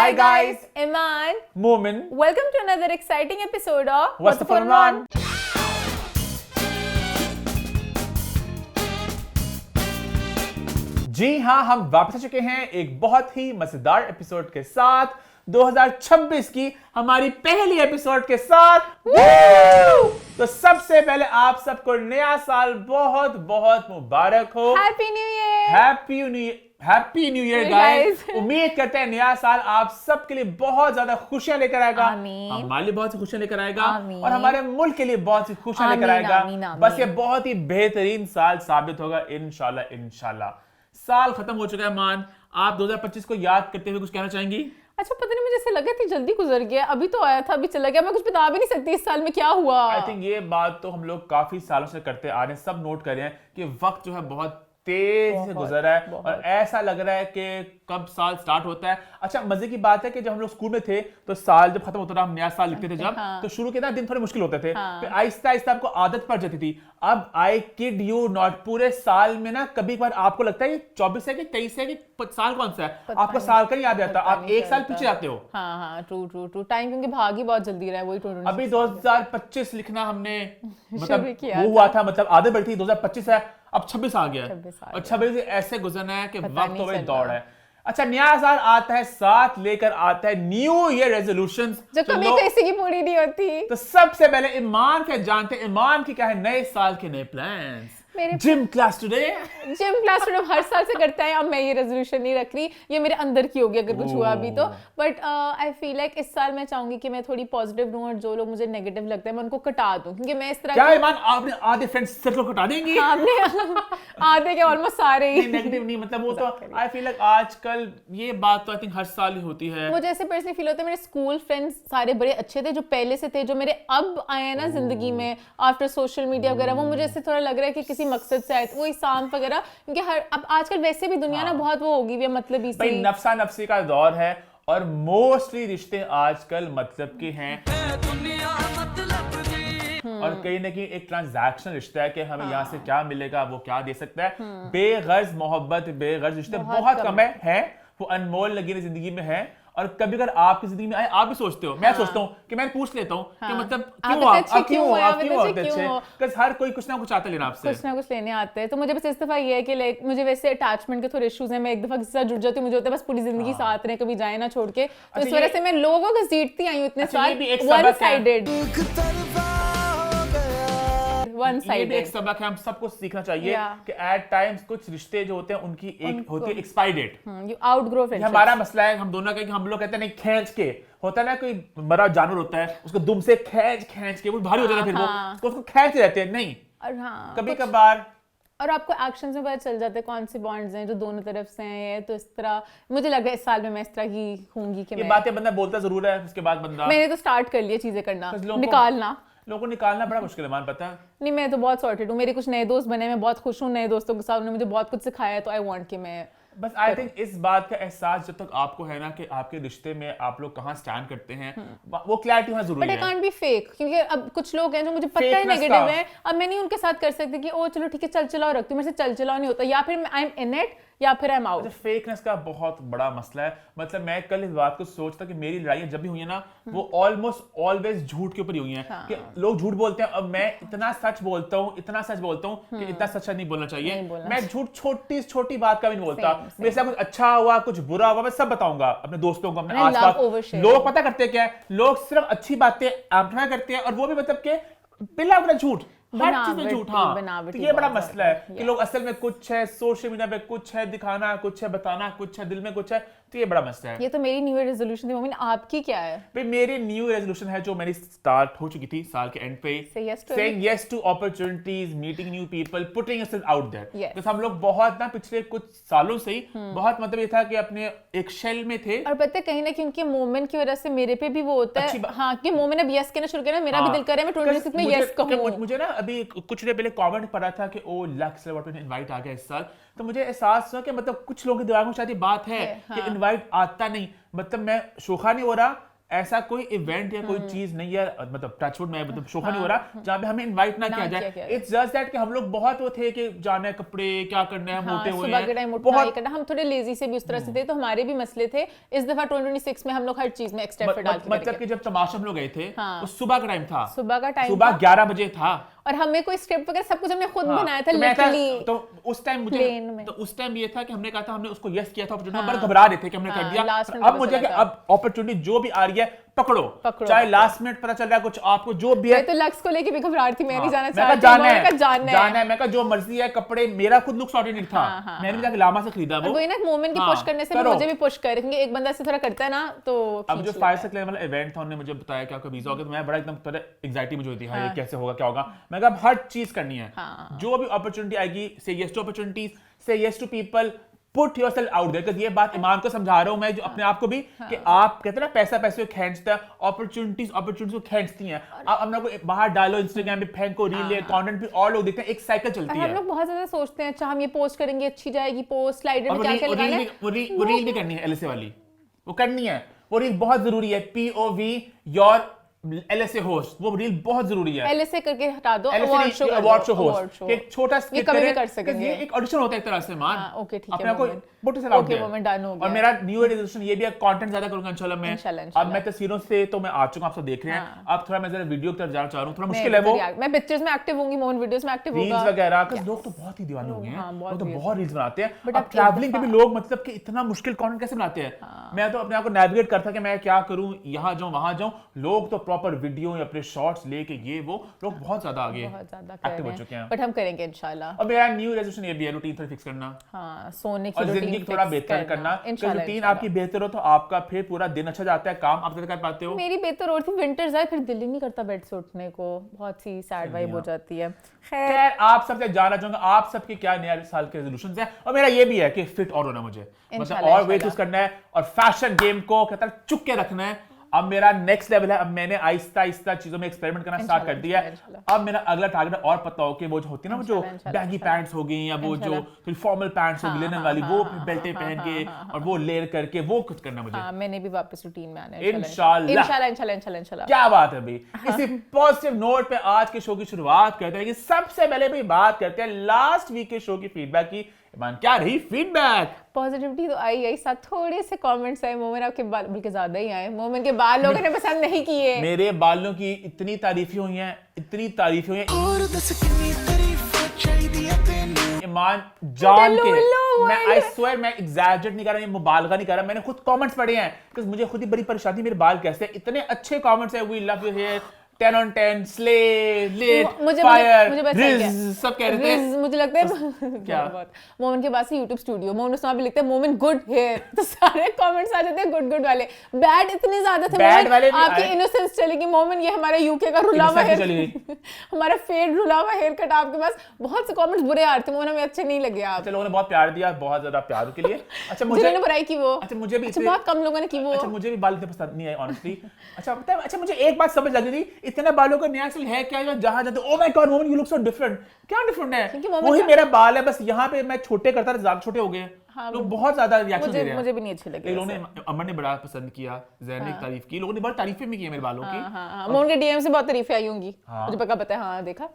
Hi guys, Iman. Momin. Welcome to another exciting episode of What's the Fun Run? जी हाँ, हम वापस आ चुके हैं एक बहुत ही मजेदार एपिसोड के साथ 2026 की हमारी पहली एपिसोड के साथ। तो सबसे पहले आप सबको नया साल बहुत बहुत मुबारक हो। Happy New Year. Happy new year guys. उम्मीद करते हैं नया साल आप सबके लिए बहुत ज्यादा खुशियां लेकर आएगा, हमारे लिए बहुत सी खुशियां लेकर आएगा और हमारे मुल्क के लिए बहुत सी खुशियां लेकर आएगा। बस ये बहुत ही बेहतरीन साल साबित होगा इंशाल्लाह इंशाल्लाह। साल खत्म हो चुका है मान, आप 2025 को याद करते हुए कुछ कहना चाहेंगी? अच्छा, पता नहीं, मुझे ऐसे लगा इतनी जल्दी गुजर गया, अभी तो आया था अभी चला गया, मैं कुछ बता भी नहीं सकती इस साल में क्या हुआ। आई थिंक ये बात तो हम लोग काफी सालों से करते आ रहे हैं, सब नोट कर रहे हैं कि वक्त जो है बहुत तेज से गुजर रहा है और ऐसा लग रहा है कि कब साल स्टार्ट होता है। अच्छा, मजे की बात है कि जब हम लोग स्कूल में थे तो साल जब खत्म होता था, हम नया साल लिखते थे जब, तो शुरू के दिन थोड़े मुश्किल होते थे, फिर आहिस्ता आहिस्ता आपको आदत पड़ जाती थी। अब आई किड यू नॉट, पूरे साल में ना कभी कभार आपको लगता है 24 है कि 23 है कि साल कौन सा है, आपको साल का नहीं याद रहता, आप एक साल पीछे जाते हो। ट्रू टाइम क्योंकि भाग ही बहुत जल्दी रहा है। वही अभी 2025 लिखना हमने मतलब वो हुआ था, मतलब आदत बढ़ी थी 2025 है, अब 26 आ गया और 26 ऐसे गुजरना है कि वक्त तो वही दौड़ है। अच्छा, नया साल आता है, साथ लेकर आता है न्यू ईयर रेजोल्यूशंस जो कभी किसी की पूरी नहीं होती। तो सबसे पहले ईमान के जानते हैं ईमान की क्या है नए साल के नए प्लान्स। जिम क्लास टुडे हर साल से करता है। अब मैं ये रेजोल्यूशन नहीं रख रही, ये मेरे अंदर की होगी अगर कुछ हुआ अभी तो। बट आई फील लाइक इस साल मैं चाहूंगी कि मैं थोड़ी पॉजिटिव रहूं और जो लोग मुझे नेगेटिव लगता है मैं उनको कटा दूं, क्योंकि मैं इस तरह क्या ईमान आपने आधे फ्रेंड्स सर्कल कटा देंगी? आपने आधे के ऑलमोस्ट सारे ही नेगेटिव नहीं, मतलब वो तो आई फील लाइक आजकल ये बात तो आई थिंक हर साल ही होती है। मुझे ऐसे पर्सनली फील होता है मेरे स्कूल फ्रेंड्स सारे बड़े अच्छे थे जो पहले से थे, जो मेरे अब आए हैं ना जिंदगी में आफ्टर सोशल मीडिया वगैरह, वो मुझे ऐसे थोड़ा लग रहा है कि किसी मकसद से आए, वो इंसान वगैरह, क्योंकि अब आजकल वैसे भी दुनिया ना बहुत वो होगी, मतलब भाई नफसा नफसी का दौर है और मोस्टली रिश्ते आजकल मतलब के हैं और कहीं ना कहीं एक ट्रांजैक्शनल रिश्ता है कि हमें यहाँ से क्या मिलेगा, वो क्या दे सकता है। बेगर्ज मोहब्बत, बेगर्ज रिश्ते बहुत कम है, वो अनमोल लगी जिंदगी में है। और कभी अगर आपकी जिंदगी में आए, आप भी सोचते हो, मैं सोचता हूँ कि मैं पूछ लेता हूँ कि मतलब क्यों हर कोई कुछ ना कुछ आता लेना आपसे, कुछ ना कुछ लेने आते हैं। तो मुझे बस इस दफा ये है कि लाइक मुझे वैसे अटैचमेंट के थोड़े इश्यूज हैं, मैं एक दफा किसी से जुड़ जाती हूँ, मुझे होता है बस पूरी जिंदगी साथ रहे, कभी जाए ना छोड़ के। तो इस वजह से मैं लोगों को जीतती आई हूँ इतने साल। वन साइडेड ये भी एक सबक है, हम सबको सीखना चाहिए कि एट टाइम्स कुछ रिश्ते जो होते हैं उनकी एक होती है expiry date, you outgrow friendship. हमारा मसला है हम दोनों का कि हम लोग कहते हैं नहीं खींच के होता है ना, कोई मरा जानवर होता है उसको दुम से खींच के वो भारी हो जाता है, फिर वो उसको खींचते रहते हैं नहीं, कभी कभार और आपको एक्शंस में पता चल जाता है कौन से बॉन्ड्स हैं जो दोनों तरफ से हैं। तो इस तरह मुझे लग रहा है इस साल में मैं इस तरह की होंगी कि ये बातें बंदा बोलता जरूर है, उसके बाद बंदा मैंने तो स्टार्ट कर लिया चीजें करना, निकालना। लोगों को निकालना बड़ा मुश्किल है, मान पता है? नहीं, मैं तो बहुत सॉर्टेड हूँ, मेरे कुछ नए दोस्त बने, मैं बहुत खुश हूँ नए दोस्तों के साथ, उन्होंने मुझे बहुत कुछ सिखाया है, तो आई वांट कि मैं बस आई थिंक इस बात का एहसास जब तक आपको है ना कि आपके रिश्ते में आप लोग कहाँ स्टैंड करते हैं, वो क्लैरिटी होना जरूरी है। But I can't be fake, क्योंकि अब कुछ लोग हैं जो मुझे पता है नेगेटिव है, अब मैं नहीं उनके साथ कर सकती कि ओ चलो ठीक है चल चलाओ रखती हूँ, मेरे से चल चलाओ नहीं होता, या फिर आई एम इन इट या फिर आई एम आउट। फेकनेस का बहुत बड़ा मसला है। मतलब मैं कल इस बात को सोचता कि मेरी लड़ाइयां जब भी हुई है ना, वो ऑलमोस्ट ऑलवेज झूठ के ऊपर ही हुई हैं। कि लोग झूठ बोलते हैं, अब मैं इतना सच बोलता हूँ कि इतना सच नहीं बोलना चाहिए। मैं झूठ छोटी बात का भी नहीं बोलता, मेरे साथ कुछ अच्छा हुआ कुछ बुरा हुआ मैं सब बताऊंगा अपने दोस्तों को, अपने आसपास। लोग पता करते क्या है, लोग सिर्फ अच्छी बातें एम्प्लीफाई करते हैं और वो भी मतलब के बिल्ला अपना झूठ, हर चीज में झूठ। तो ये बड़ा मसला है कि लोग असल में कुछ है, सोशल मीडिया पे कुछ है, दिखाना कुछ है, बताना कुछ है, दिल में कुछ है, तो ये बड़ा मसला है। ये तो मेरी न्यू ईयर रेजोल्यूशन थी। मोमिन, आपकी क्या है? भाई मेरी न्यू ईयर रेजोल्यूशन है जो मेरी स्टार्ट हो चुकी थी साल के एंड पे, saying yes to opportunities, meeting new people, putting yourself out there। तो हम लोग बहुत ना पिछले कुछ सालों से ही बहुत मतलब ये था कि अपने एक शेल में थे, और पता है कहीं ना कहीं उनके मोमेंट की वजह से मेरे पे भी वो होता है हाँ कि मोमिन अब यस कहना शुरू किया ना, मेरा भी दिल कर रहा है मैं 2026 में यस कहूं। मुझे ना अभी कुछ देर पहले कमेंट पढ़ा था कि ओ लक्स इनवाइट आ गया इस साल, तो मुझे एहसास हुआ कि मतलब कुछ लोगों के दिमाग में शायद ये बात है कि इनवाइट आता नहीं, मतलब मैं शोखा नहीं हो रहा, ऐसा कोई इवेंट या कोई चीज नहीं है, मतलब टचवुड में मतलब शोखा नहीं हो रहा जहाँ पे हमें इनवाइट ना किया जाए। इट्स जस्ट दैट कि हम लोग बहुत वो थे कि जाने कपड़े क्या करने हैं, मोटे हुए सुबह के टाइम हैं, उठना, ये करना, हम थोड़े लेजी से भी उस तरह से थे, तो हमारे भी मसले थे। इस दफा 2026 में हम लोग हर चीज में एक्स्ट्रा एफर्ट डाल के मतलब कि जब तमाशा हम लोग गए थे तो सुबह का टाइम था, सुबह का टाइम, सुबह 11 बजे था, और हमें कोई स्क्रिप्ट वगैरह सब कुछ हमने खुद बनाया था तो लिटरली। तो उस टाइम मुझे प्लेन में। तो उस टाइम ये था कि हमने कहा था, हमने उसको यस किया था अपॉर्चुनिटी, पर घबरा रहे थे कि हमने कर दिया। लास्ट में अब मुझे कि अब अपॉर्चुनिटी जो भी आ रही है पकड़ो, चाहे लास्ट मिनट पता चल रहा है कुछ आपको जो भी है। मैं तो लक्स को लेके भी घबरा रही थी, मैं नहीं जाना मैं चाहती, जाना है, मैं कहा जो मर्जी है, कपड़े मेरा खुद लुक सॉर्टेड नहीं था, मैंने भी जाके लामा से खरीदा वो। वही ना, मोमेंट की पुश करने से मुझे भी पुश करेंगे, एक बंदा से थोड़ा करता है ना तो। अब जो फायर सर्कल वाला इवेंट था, उन्होंने मुझे बताया कि आपका वीजा होगा, तो मैं बड़ा एकदम थोड़ा एंजाइटी मुझे होती है, ये कैसे होगा, क्या होगा। मैं कहा हर चीज करनी है, जो भी अपॉर्चुनिटी आएगी, say yes to opportunities, say yes to people, put yourself out there. ये बात ईमान को समझा रहा हूं मैं, जो अपने आप को भी, कि आप कहते हैं ना पैसा पैसे को खींचता है, अपॉर्चुनिटीज को खींचती हैं। आप अपने को बाहर डालो, इंस्टाग्राम पे फेंको, रील कंटेंट भी और लोग देखते हैं, एक साइकिल चलती है। हम लोग बहुत ज्यादा सोचते हैं, अच्छा हम ये पोस्ट करेंगे, अच्छी जाएगी पोस्ट, स्लाइडर में क्या क्या लगाना है, वो रील भी करनी है, एलएसए वाली वो करनी है, वो रील बहुत जरूरी है। POV योर LSA होस्ट, वो रील बहुत जरूरी है। LSA करके हटा दो, अवार्ड शो होस्ट, एक छोटा स्किट कभी भी कर सकेंगे, ये एक ऑडिशन होता है एक तरह से। मान ओके ठीक है, अपने को मोटे से आउट ओके मोमेंट डन हो गया। और मेरा न्यू ईयर रेजोल्यूशन ये भी है, कंटेंट ज्यादा करूंगा इंशाल्लाह मैं। अब मैं तस्वीरों से तो मैं आ चुका, आप सब देख रहे हैं, अब थोड़ा मैं जरा वीडियो की तरफ जाना चाह रहा हूं, थोड़ा मुश्किल है वो। मैं पिक्चर्स में एक्टिव होंगी, मोहन वीडियोस में एक्टिव होगा, रील्स वगैरह का लोग तो बहुत ही दीवाने हो गए हैं, वो तो बहुत रील्स बनाते हैं। अब ट्रैवलिंग पे भी लोग मतलब कि इतना मुश्किल कंटेंट कैसे बनाते हैं। मैं तो अपने आप को नेविगेट करता कि मैं क्या करूं, यहां जाऊं वहां जाऊं, लोग तो प्रॉपर वीडियो या अपने शॉर्ट्स लेके ये वो, लोग बहुत ज्यादा आगे एक्टिव हो चुके हैं। बट हम करेंगे इंशाल्लाह। और मेरा न्यू रेजोल्यूशन ये भी है, रूटीन थोड़ा फिक्स करना, हां सोने की और जिंदगी थोड़ा बेहतर करना। रूटीन आपकी बेहतर हो तो आपका फिर पूरा दिन अच्छा जाता है, काम आप कर पाते हो। मेरी बेहतर और थी, विंटर्स आए फिर दिल ही नहीं करता बेड से उठने को, बहुत सी सैड वाइब हो जाती है। खैर आप सबसे जानना चाहूंगा आप सबके क्या नया साल के रेजोल्यूशंस हैं, और मेरा ये भी है कि फिट और होना मुझे, मतलब और वेट लूज करना है, और फैशन गेम को कहता है चुप के रखना है। अब मेरा नेक्स्ट लेवल है, अब मैंने आहिस्ता आहिस्ता चीजों में एक्सपेरिमेंट करना स्टार्ट कर दिया है। अब मेरा अगला टारगेट और पता हो कि वो जो होती है ना, वो जो बैगी पैंट्स हो गई, या वो जो फिर फॉर्मल पैंट्स हो गई लिनन वाली, वो बेल्टे पहन के और वो लेयर करके वो कुछ करना मुझे। मैंने भी वापस रूटीन में आना है इंशाल्लाह। क्या बात है भाई। इसी पॉजिटिव नोट पे आज के शो की शुरुआत करते हैं कि सबसे पहले भी बात करते हैं लास्ट वीक के शो की फीडबैक की। ईमान क्या रही फीडबैक? पॉजिटिविटी तो आई साथ थोड़े से कमेंट्स आए, मोमेंट आपके बाल बल्कि ज्यादा ही आए, मोमेंट के बाल लोगों ने पसंद नहीं किए। मेरे बालों की इतनी तारीफें हुई हैं, इतनी तारीफें हुई हैं, और ईमान जान के मैं आई स्वेयर मैं एग्जैजरेट नहीं कर रहा, ये मुबालगा नहीं कर रहा, मैंने खुद कमेंट्स पढ़े हैं क्योंकि मुझे खुद ही बड़ी परेशानी, मेरे बाल कैसे, इतने अच्छे कमेंट्स हैं, we love your hair, 10 on 10, slay, lit, fire, riz, सब कह रहे थे। मुझे लगता है क्या मोमेंट के बाद से YouTube स्टूडियो, मोमेंट उसमें भी लिखते हैं मोमेंट गुड हेयर, तो सारे कमेंट्स आ जाते हैं गुड वाले। बैड इतने ज्यादा थे, बैड वाले आपकी इनोसेंस चलेगी मोमेंट, ये हमारा यूके का रुला हुआ हेयर, हमारा फेड रुला हुआ हेयर कट, आपके पास बहुत से कमेंट्स बुरे आ रहे थे, मोमेंट हमें अच्छे नहीं लगे। आप लोगों ने बहुत प्यार दिया, बहुत ज्यादा प्यार के लिए। अच्छा मुझे बुराई की वो, अच्छा मुझे भी बहुत कम लोगों ने की वो। अच्छा मुझे भी बाल इतने पसंद नहीं आए ऑनेस्टली। अच्छा पता है, अच्छा मुझे एक बात समझ लगी थी, इतने बालों का नया स्टाइल है क्या, जहां जाते oh my God moment you look so different, क्या डिफरेंट है? वही मेरा बाल है, बस यहाँ पे मैं छोटे करता था, ज्यादा छोटे हो गए। लोग बहुत ज्यादा रिएक्शन दे रहे हैं, मुझे भी नहीं अच्छे लगे। लोगों ने, अमन ने बड़ा पसंद किया, जैन ने तारीफ की, लोगों ने बहुत तारीफें भी की मेरे बालों की। मोहन के डीएम से बहुत तारीफें आई होंगी, मुझे पता है। हाँ देखा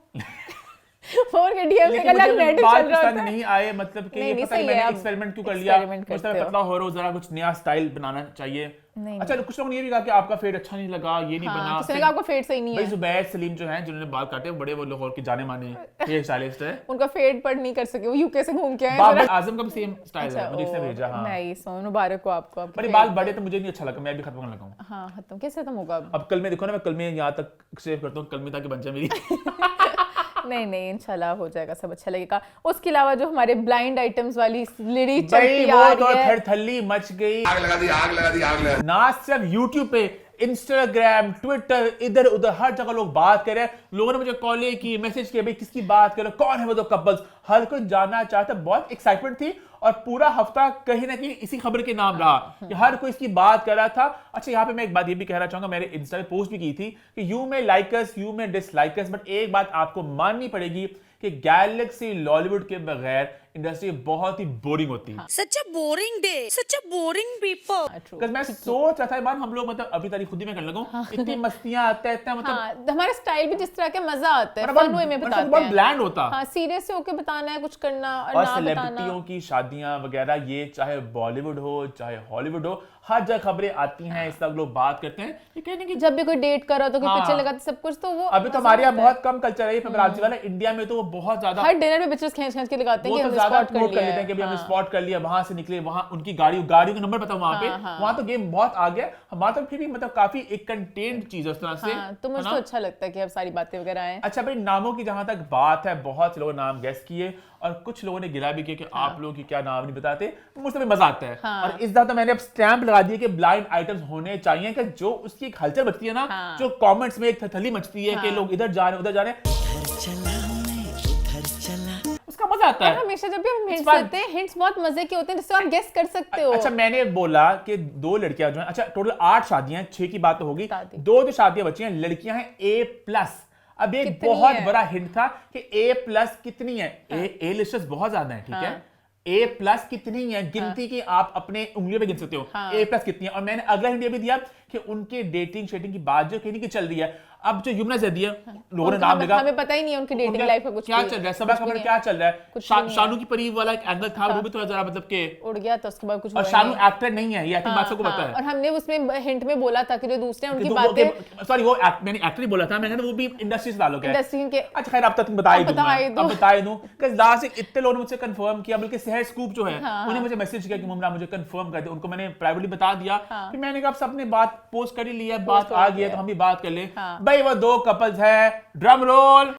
मोहन के डीएम से कल नेट चल रहा था, नहीं आए, मतलब कि ये पता नहीं मैंने एक्सपेरिमेंट क्यों कर लिया, मुझे पता हो रहा जरा कुछ नया स्टाइल बनाना चाहिए। अच्छा कुछ लोगों ने ये भी कहा कि आपका फेड अच्छा नहीं लगा, ये नहीं बना, किसी ने कहा आपका फेड सही नहीं है। भाई जुबैर सलीम जो हैं जिन्होंने बाल काटे, बड़े वो लोग और के जाने माने हेयर स्टाइलिस्ट है, उनका फेड पर नहीं कर सके, वो यूके से घूम के आए। बाबर आजम का भी सेम स्टाइल है, मुझे इसने भेजा। हां नाइस, मुबारक हो आपको। मेरे बाल बड़े तो मुझे नहीं अच्छा लगा, मैं भी खत्म करने लगा हूं। हां खत्म कैसे खत्म होगा अब कल में देखो ना, मैं कल में यहां तक शेव करता हूं, कल में ताकि बन जाए मेरी। नहीं इंशाल्लाह हो जाएगा, सब अच्छा लगेगा। उसके अलावा जो हमारे ब्लाइंड आइटम्स वाली लिडी चलती आ रही है, थरथल्ली मच गई, आग लगा दी। ना सिर्फ YouTube पे, इंस्टाग्राम, ट्विटर, इधर उधर हर जगह लोग बात कर रहे हैं। लोगों ने मुझे कॉल की, मैसेज किया, भाई किसकी बात कर रहे हो, कौन है वो दो कपल्स, हर कोई जानना चाहता। बहुत एक्साइटमेंट थी और पूरा हफ्ता कहीं ना कहीं इसी खबर के नाम रहा कि हर कोई इसकी बात कर रहा था। अच्छा यहाँ पे मैं एक बात ये भी कहना चाहूंगा, मैंने इंस्टा पे पोस्ट भी की थी कि यू में लाइक अस, यू में डिसलाइक अस, बट एक बात आपको माननी पड़ेगी कि गैलेक्सी लॉलीवुड के बगैर इंडस्ट्री बहुत ही बोरिंग होती है। Such a boring day. Such a boring people. Because मैं सोच रहा था मान हम लोग मतलब अभी तारीख खुद ही मैं करने लगा हूं, इतनी मस्तियां आते हैं इतना मतलब हाँ, हमारा स्टाइल भी जिस तरह का मजा आता है, मतलब फन वे में मतलब बताते बहुत हैं। ब्लैंड होता। हाँ, सीरियस होके बताना है, कुछ करना और और ना बताना। सेलिब्रिटियों की शादियां वगैरह, ये चाहे बॉलीवुड हो चाहे हॉलीवुड हो, हर जगह खबरें आती हैं, इस सब लोग बात करते हैं। ये कहने की जब भी कोई डेट कर रहा तो कोई हाँ। पिक्चर लगाते सब कुछ, तो वो अभी तो हमारे यहाँ बहुत कम कल्चर है ये पेपराजी वाला, इंडिया में तो वो बहुत ज्यादा, हर डिनर में पिक्चर्स खींच के लगाते हैं वो कि तो हमने ज्यादा स्पॉट प्रमोट कर लिया लेते हैं कि अभी हमने स्पॉट कर लिया, वहां से निकले, वहां उनकी गाड़ियों का नंबर पता वहां पे, वहां तो गेम बहुत आ गया। हमारा तो फिर भी मतलब काफी एक कंटेंट चीज है उस तरह से। हाँ, तो मुझे तो अच्छा लगता है कि अब सारी बातें वगैरह आए। अच्छा भाई, नामों की जहां तक बात है, बहुत से लोगों ने नाम गेस किए और कुछ लोगों ने गिला भी किया कि आप लोगों की क्या नाम नहीं बताते। मुझे भी मजा आता है। हाँ। और इस दफा तो मैंने अब स्टैंप लगा दिया कि ब्लाइंड आइटम्स होने चाहिए, कि जो उसकी एक हलचल बचती है ना, हाँ। जो कमेंट्स में एक थली मचती है कि लोग इधर जा रहे हैं उधर जा रहे हैं, उसका मजा आता और है। हमेशा जब भी हम हिंट्स fun. देते हैं, हिंट्स बहुत मजे के होते हैं जिससे आप गेस कर सकते हो। अच्छा, मैंने बोला कि 2 लड़कियां जो हैं, अच्छा टोटल 8 शादियां हैं, 6 की बात तो होगी, बता दी। 2 जो शादियां बची हैं लड़कियां हैं A+। अब एक कितनी बहुत है? बड़ा हिंट था कि A+ कितनी है। ए लिस्टर्स बहुत ज्यादा है, ठीक है। A+ कितनी है, गिनती की आप अपने उंगलियों पे गिन सकते हो। A+ कितनी है। और मैंने अगला हिंट ये भी दिया कि उनके डेटिंग शेटिंग की बात जो कहीं की चल रही है। अब जो युमना ज़ैदी है, लोगों ने नाम लिखा, हमें पता ही नहीं है उनकी डेटिंग लाइफ का कुछ क्या भी। चल रहा है, सबा खबर क्या चल रहा है। शानू की परी वाला एक एंगल था, वो भी थोड़ा जरा मतलब के उड़ गया तो उसके बाद कुछ और हुआ शानू नहीं। एक्टर नहीं है, ये एक्टिंग बात सबको पता है। और हमने उसमें हिंट में बोला था कि जो दूसरे हैं उनकी तो बातें सॉरी वो मैंने एक्टर नहीं बोला था, मैंने वो भी इंडस्ट्री से ताल्लुक है। इंडस्ट्री के। अच्छा खैर, अब तक बता ही अब बता ही दूंगा, दो। अब बता ही दूं कि लास्ट से इतने लोगों ने मुझसे कंफर्म किया, बल्कि शहर स्कूप जो है उन्हें मुझे मैसेज किया कि मुमरा मुझे कंफर्म कर दे। उनको मैंने प्राइवेटली बता दिया। फिर मैंने कहा अब सबने बात पोस्ट कर ही ली है, बात आ गई है तो हम भी बात कर ले। भाई वो 2 कपल्स है, ड्रम रोल,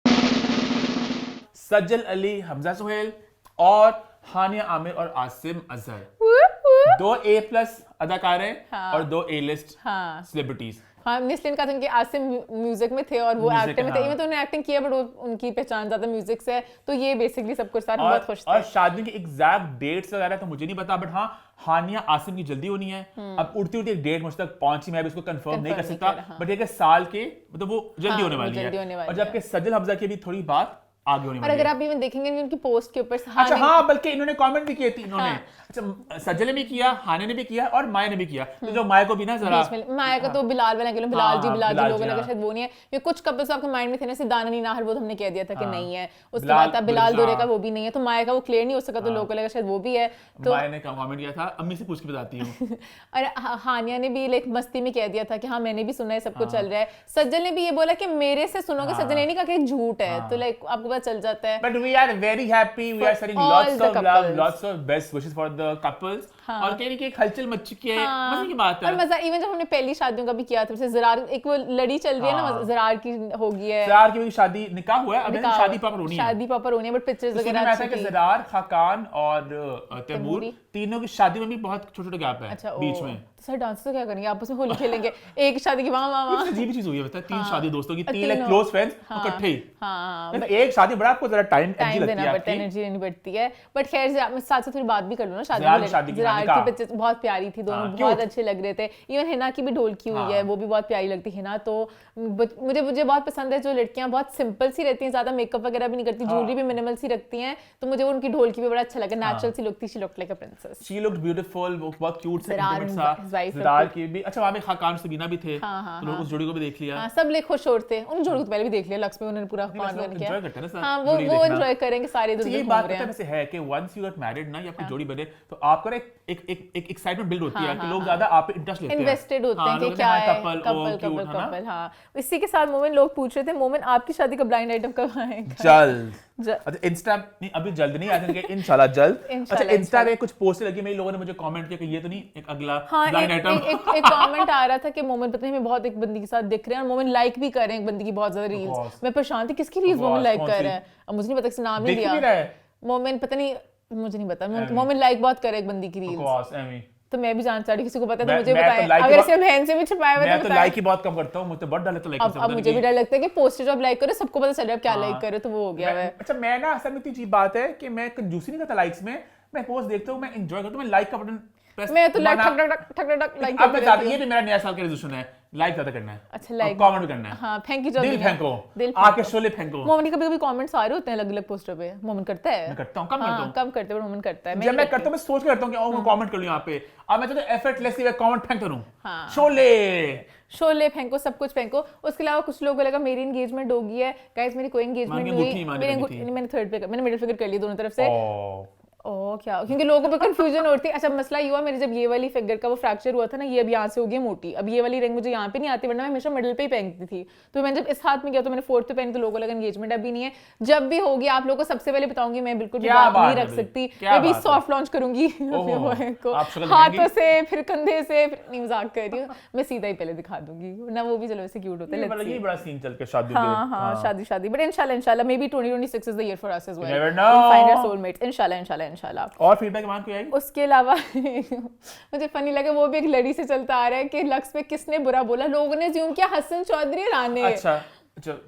सज्जल अली, हमजा सुहेल और हानिया आमिर और आसिम अजहर। 2 A+ अदाकार हैं और 2 A-लिस्ट सेलिब्रिटीज। हाँ, हमने इसलिए कहा था कि आसिम म्यूजिक में थे और वो म्यूजिक एक्टिंग में थे। हाँ। इवन तो उन्होंने एक्टिंग किया, बट वो उनकी पहचान ज्यादा म्यूजिक से है, तो ये बेसिकली सब कुछ सारा बहुत खुश थे। और शादी की एग्जैक्ट डेट्स वगैरह तो मुझे नहीं पता, बट हाँ हानिया आसिम की जल्दी होनी है। अब उड़ती उड़ती एक डेट मुझ तक पहुंची, मैं भी उसको कंफर्म नहीं कर सकता, बट ये कि साल के मतलब वो जल्दी होने वाली है। और जबकि सज्जल हमजा की भी थोड़ी बात आगे होने और वाली अगर है। आप इवन देखेंगे उनकी पोस्ट के ऊपर अच्छा हाँ, बल्कि इन्होंने कमेंट भी किए थे इन्होंने। अच्छा, सज्जल ने भी किया, हानिया ने भी किया और माया ने भी किया। तो जो माया को भी ना जरा माया का तो बिलाल वाला के बिलाल जी बिलाल लोगों जी, ने हाँ। शायद वो नहीं है। ये कुछ कपल्स आपके माइंड में थे ना, सिदाना नी नाहर, वो तो हमने कह दिया था कि नहीं है। उसके बाद था बिलाल दुरे का, वो भी नहीं है। तो माया का वो क्लियर नहीं हो सका, तो लोगों को लगा शायद वो भी है। तो माया ने कमेंट किया था, अम्मी से पूछ के बताती हूँ। और हानिया ने भी लाइक मस्ती में कह दिया था कि हाँ मैंने भी सुना है, सब कुछ चल रहा है। सज्जल ने भी ये बोला कि मेरे से सुनोगे, सज्जल ने नहीं कहा कि झूठ है। तो लाइक आपको पता चल जाता है। But we are very happy. We are sending all lots the of love, couples. lots of best wishes for the couples. और कहीं की एक हलचल मच चुकी है, मजे की बात है। और मजा इवन जब हमने पहली शादियों का भी किया था, जैसे ज़रार एक वो लड़ी चल रही है ना, ज़रार की होगी है, ज़रार की भी शादी निकाह हुआ है, अब निकाह शादी प्रॉपर होनी है। शादी प्रॉपर होनी है, बट पिक्चर्स तो सुनने वगैरह में आता अच्छी है कि थी। ज़रार, खाकान और तैमूर तैमूरी। तीनों की शादी में भी बहुत छोटे-छोटे गैप है अच्छा, बीच में। तो सर डांस तो क्या करेंगे, आपस में होली खेलेंगे, एक शादी की वहाँ वहाँ कुछ अजीब चीज हुई है, बता 3 शादी दोस्तों की, 3 तीनों। लाइक क्लोज फ्रेंड्स इकट्ठे ही। हाँ, मतलब एक शादी बड़ा आपको जरा टाइम एनर्जी लगती देना है पड़ता है, आपकी। एनर्जी देनी पड़ती है। बट खैर मैं साथ से थोड़ी बात भी कर लूँ ना, ज़रार की शादी की, ज़रार निकाह। की पिक्चर्स बहुत प्यारी थी, दोनों cute। बहुत अच्छे लग रहे थे। इवन हिना की भी ढोलकी हुई है, वो भी बहुत प्यारी लगती है हिना। तो मुझे बहुत पसंद है जो लड़कियां बहुत सिंपल सी रहती हैं, ज्यादा मेकअप वगैरह भी नहीं करती, ज्वेलरी भी मिनिमल सी रखती हैं। तो मुझे उनकी ढोलकी भी बड़ा अच्छा लगा, नेचुरल सी लुक थी, she looked like a princess. She looked beautiful, वो बहुत क्यूट सा ज़रार इंटीमेट सा। his wife ज़रार looked की भी, अच्छा वहाँ पे खाकान सबीना भी थे, हाँ, तो लोग उस जोड़ी को भी देख लिया। हाँ, सब लोग खुश होते हैं। उन जोड़ी को तो पहले भी देख लिया, लक्ष्मी उन्होंने पूरा कॉन लोग किया। enjoy करते हैं ना सब हाँ, जोड़ी वो देखना। एंजॉय करेंगे सारे अच्छा, दूर ये घूम बात रहे पता है हैं। वैसे है कि वंस यू गेट मैरिड ना, या आपकी जोड़ी बने, तो आपका एक एक्साइटमेंट बिल्ड होती है कि लोग ज्यादा आप पे इंटरेस्ट लेते हैं, इन्वेस्टेड होते हैं कि क्या है कपल। इसी के साथ मोमेंट लोग पूछ रहे थे, मोमेंट आपकी शादी का ब्लाइंड आइटम कब आएगा? जल्द। अच्छा इंस्टा नहीं, अभी जल्द नहीं आ जाएंगे, इंशाल्लाह जल्द। अच्छा इंस्टा पे कुछ पोस्ट लगी, मेरे लोगों ने मुझे कमेंट किया कि ये तो नहीं एक अगला ब्लाइंड आइटम। एक कमेंट आ रहा था कि मोमेंट पता नहीं मैं बहुत एक बंदी के साथ दिख रहे हैं और मोमेंट लाइक भी कर रहे हैं एक बंदी की बहुत ज्यादा रील्स। मैं परेशान थी किसकी रील्स मोमेंट लाइक कर रहा है, अब मुझे नहीं पता किसी नाम नहीं दिया। मोमेंट पता नहीं, मुझे नहीं पता, मोमेंट लाइक बहुत कर रहा है एक बंदी की रील्स। तो मैं भी जानना चाहती, किसी को पता है तो मुझे बताएं। अगर इसे बहन से भी छुपाया हुआ मैं तो लाइक ही बहुत कम करता हूं, मुझे बहुत डर लगता है लाइक से। अब मुझे भी डर लगता है कि पोस्ट जो आप लाइक करो सबको पता चल रहा है आप क्या लाइक कर रहे हो, तो वो हो गया है। अच्छा मैं ना असल में इतनी चीज बात है कि मैं कंजूसी नहीं करता लाइक्स में, मैं पोस्ट देखता हूं, मैं एंजॉय करता हूं, मैं लाइक का बटन Plus मैं तो लाइक तुम्हारा- ठक लाइक अब मैं ज्यादा, ये भी मेरा नया साल का रेजोल्यूशन है, लाइक ज्यादा करना है। अच्छा, like- कमेंट भी करना है। हाँ, फेंकी दिल फेंको, दिल आके शोले फेंको। मोमन कभी कमेंट्स आ रहे होते हैं अलग-अलग पोस्टर पे, मोमन करता है? मैं करता हूँ, कब करता हूँ? कब करते हैं, मोमन करता है। जब मैं करता हूँ मैं सोच के करता हूँ कि मैं कमेंट कर लूँ यहाँ पे। अब मैं तो एफर्टलेसली मैं कमेंट फेंक करूँ। हाँ। शोले शोले फेंको, सब कुछ फेंको। उसके अलावा कुछ लोगों को लगा मेरी एंगेजमेंट होगी है। गाइस मेरी कोई एंगेजमेंट नहीं हुई। मैंने थर्ड पे मैंने मिडिल फिगर कर लिया दोनों तरफ से। ओह क्या, क्योंकि लोगों को कंफ्यूजन होती है। अच्छा मसला ये हुआ, मेरी जब ये वाली फिगर का वो फ्रैक्चर हुआ था ना, ये अब यहाँ से हो गई मोटी। अब ये वाली रिंग मुझे यहाँ पे नहीं आती, वरना मैं हमेशा मिडिल पे ही पहनती थी। तो मैंने जब इस हाथ में किया तो मैंने फोर्थ पे पहनी, तो लोगों को लगा एंगेजमेंट अभी नहीं है। जब भी होगी आप लोगों को सबसे पहले बताऊंगी। मैं बिल्कुल भी बात नहीं रख सकती। मैं भी सॉफ्ट लॉन्च करूंगी हाथों से, फिर कंधे से, नहीं मजाक कर रही हूँ मैं, सीधा ही पहले दिखा दूंगी ना। वो भी चलो वैसे क्यूट होता है। ये बड़ा सीन चल के शादी हाँ शादी बट इंशाल्लाह maybe 2026 is the year for us as well. never know. We'll find our soulmates इंशाल्लाह। और फीडबैक मान कोई आई? उसके अलावा मुझे फनी लगा, वो भी एक लड़ी से चलता आ रहा है कि लक्स पे किसने बुरा बोला। लोगों ने ज्यूम किया हसन चौधरी राणे। अच्छा,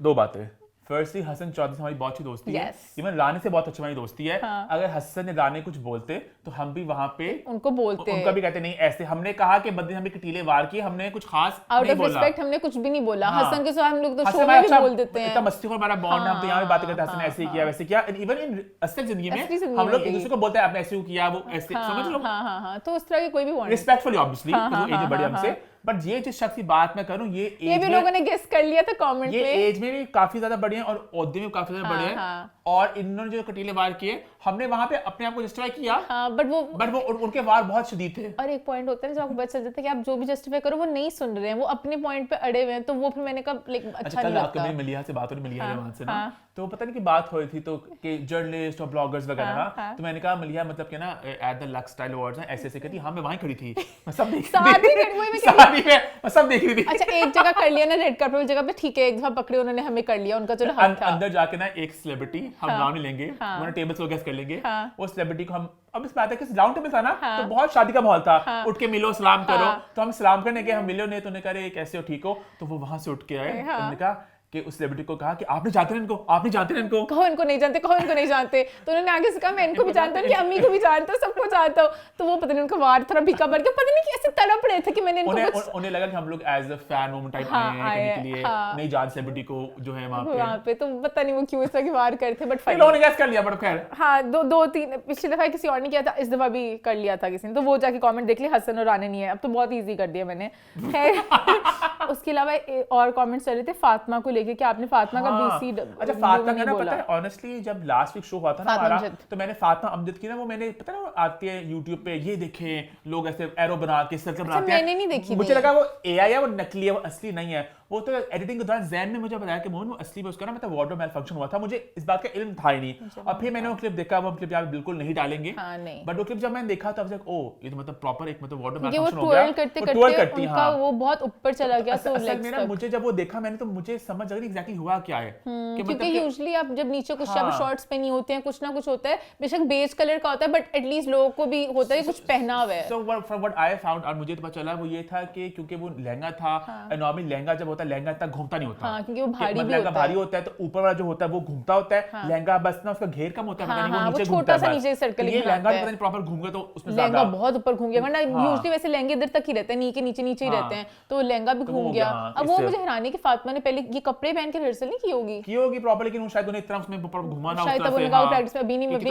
दो बातें। फर्स्टली हसन चौधरी से हमारी बहुत अच्छी दोस्ती है। इवन राणे से बहुत अच्छी हमारी दोस्ती है। अगर हसन ने राणे कुछ बोलते तो हम भी वहां पे उनको बोलते, उनका भी कहते नहीं ऐसे। हमने कहा कि बंदे हमें कटीले वार किए, हमने कुछ खास आउट नहीं ऑफ बोला। रिस्पेक्ट हमने कुछ भी नहीं बोला। हसन के साथ हम लोग तो हसन शो में भाई भी अच्छा, बोल देते हैं। इतना मस्तीखोर हमारा बॉन्ड है, हम तो यहाँ भी बातें करते हैं हसन ने ऐसे किया वैसे किया। इवन इन असली जिंदगी में हम लोग एक दूसरे को बोलते हैं आपने ऐसे किया वो ऐसे, समझ लो। हाँ तो उस तरह की कोई भी बॉन्ड रिस्पेक्टफुली ऑब्वियसली, एज बड़े हमसे। बट ये जिस शख्स की बात मैं करूं, ये भी लोगों ने गेस कर लिया था कमेंट ये में। एज में भी काफी ज्यादा बड़े हैं और ओहदे में काफी ज्यादा बड़े हैं। और इन्होंने जो कटीले वार किए, हमने वहां पे अपने आप को जस्टिफाई किया। बट वो उनके वार बहुत शदीद थे। और एक पॉइंट होता है जो आपको पता चल जाता है कि आप जो भी जस्टिफाई करो वो नहीं सुन रहे हैं, वो अपने पॉइंट पे अड़े हुए हैं। तो वो फिर मैंने कहा अच्छा नहीं लगता। कल मिलिया से बात हो रही, मिलिया वहां से ना, तो पता नहीं की बात हो रही थी तो कि जर्नलिस्ट और ब्लॉगर्स वगैरह ना, तो मैंने कहा मिलिया मतलब कि ना at the lux style awards ऐसे ऐसे कहती, हाँ मैं वहीं खड़ी थी, मैं सब देख रही थी, मैं सब देख रही थी। अच्छा एक जगह कर लिया ना रेड कार्पेट, उस जगह पे ठीक है, एक दफा पकड़े उन्होंने, हमें कर लिया उनका, चलो हक था। अंदर जाके ना एक सेलिब्रिटी, हम नाम नहीं लेंगे, उन्होंने टेबल्स को गेस कर लेंगे, वो सेलिब्रिटी को हम, अब इस बात है कि राउंड टेबल था ना, तो बहुत शादी का माहौल था, उठ के मिलो सलाम करो, तो हम सलाम करने गए, हम मिलो नहीं, तो उन्होंने कहा कैसे हो, ठीक हो, तो वो वहां से उठ के आए, उन्होंने कहा कि उस सेलिब्रिटी को कहा कि आपने जानते हैं इनको, आपने जानते हैं इनको, कहो इनको नहीं जानते, कहो इनको नहीं जानते। तो उन्होंने आगे से कहा मैं इनको भी जानता हूँ, कि अम्मी को भी जानता हूँ, सबको जानता हूँ। तो वो पता नहीं उनका वार थोड़ा फीका पड़ गया, पता नहीं कैसे तड़प रहे थे कि मैंने इनको उन्हें लगा कि हम लोग as a fan moment type आए हैं कहने के लिए, नहीं जान सेलिब्रिटी को जो है वहां पे, तो पता नहीं वो क्यों इस तरह की वार करते, बट फाइनली लोगों ने गैस कर लिया। बट खैर हाँ दो तीन पिछली दफा किसी और ने किया था, इस दफा भी कर लिया था किसी ने, तो वो जाके कमेंट देख लिया, हसन और राणे नहीं है, अब तो बहुत इजी कर दिया मैंने। खैर उसके अलावा और कमेंट्स चल रहे थे फातिमा को लेके कि आपने फातिमा का बीसी। अच्छा फातिमा का ना पता है ऑनेस्टली, जब लास्ट वीक शो हुआ था ना हमारा, तो मैंने फातिमा अमजद की ना, वो मैंने पता ना आती है YouTube पे, ये देखे लोग ऐसे एरो बना के सर्कल बनाते हैं, मैंने नहीं देखी, मुझे लगा वो AI है, वो नकली है, वो असली नहीं है। वो तो एडिटिंग के दौरान जैन ने मुझे बताया कि मोहन वो असली में उसका ना मतलब वार्डरोब मेलफंक्शन हुआ था, मुझे इस बात का इल्म था ही नहीं। और फिर मैंने वो क्लिप देखा, वो क्लिप यहाँ बिल्कुल नहीं डालेंगे, बट वो क्लिप जब मैंने देखा तो ओ ये तो मतलब प्रॉपर एक मतलब वार्डरोब मेलफंक्शन हो गया, ट्रोल करते उनका वो बहुत ऊपर चला गया। तो असल में मुझे जब वो देखा मैंने, तो मुझे समझ आ गई एग्जैक्टली हुआ क्या है, क्योंकि यूजुअली आप जब नीचे कुछ शॉर्ट्स पहनी होते हैं, कुछ ना कुछ होता है, बेशक बेज कलर का होता है, बट एटलीस्ट लोगों को भी होता है कुछ पहना हुआ है। So from what I found, और मुझे तो पता चला वो ये था कि क्योंकि वो लहंगा था, नॉर्मली लहंगा जब होता है लहंगा इतना घूमता नहीं होता, क्योंकि वो भारी भी लहंगा भारी होता है, तो ऊपर वाला जो होता है वो घूमता होता है, लहंगा बस ना उसका घेर कम होता है, पता नहीं वो नीचे घूमता है, छोटा सा नीचे सर्कल ये लहंगा पता नहीं प्रॉपर घूम गया, तो उसमें लहंगा बहुत ऊपर घूम गया, वरना यूजुअली वैसे लहंगे इधर तक ही रहते हैं, नी के नीचे नीचे ही रहते हैं, तो लहंगा भी घूम गया। अब वो मुझे हैरानी कि फातिमा ने पहले ये कपड़े पहन के रिहर्सल नहीं की होगी प्रॉपर, लेकिन शायद उन्हें इतना उसमें घुमाना, शायद तब उन्होंने प्रैक्टिस में अभी नहीं, मैं भी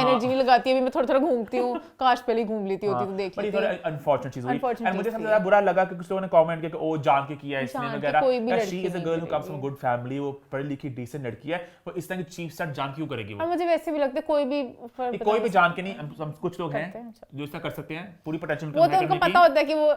एनर्जी नहीं लगाती, अभी मैं थोड़ा थोड़ा घूमती हूं, काश पहले घूम लेती होती तो देख लेती। बड़ी अनफॉर्चुनेट चीज हुई, एंड मुझे सबसे ज्यादा बुरा लगा कि कुछ लोगों ने कमेंट किया कि ओ जान के किया इसने वगैरह, she is a girl who comes from good family, वो पढ़ी लिखी डिसेंट लड़की है, वो इस तरह की चीप स्टार्ट जान क्यों करेगी वो? और मुझे वैसे भी लगता है कोई भी जान के नहीं, हम कुछ लोग हैं जो इस तरह कर सकते हैं, पूरी पोटेंशियल वो तो उनको पता होता है कि वो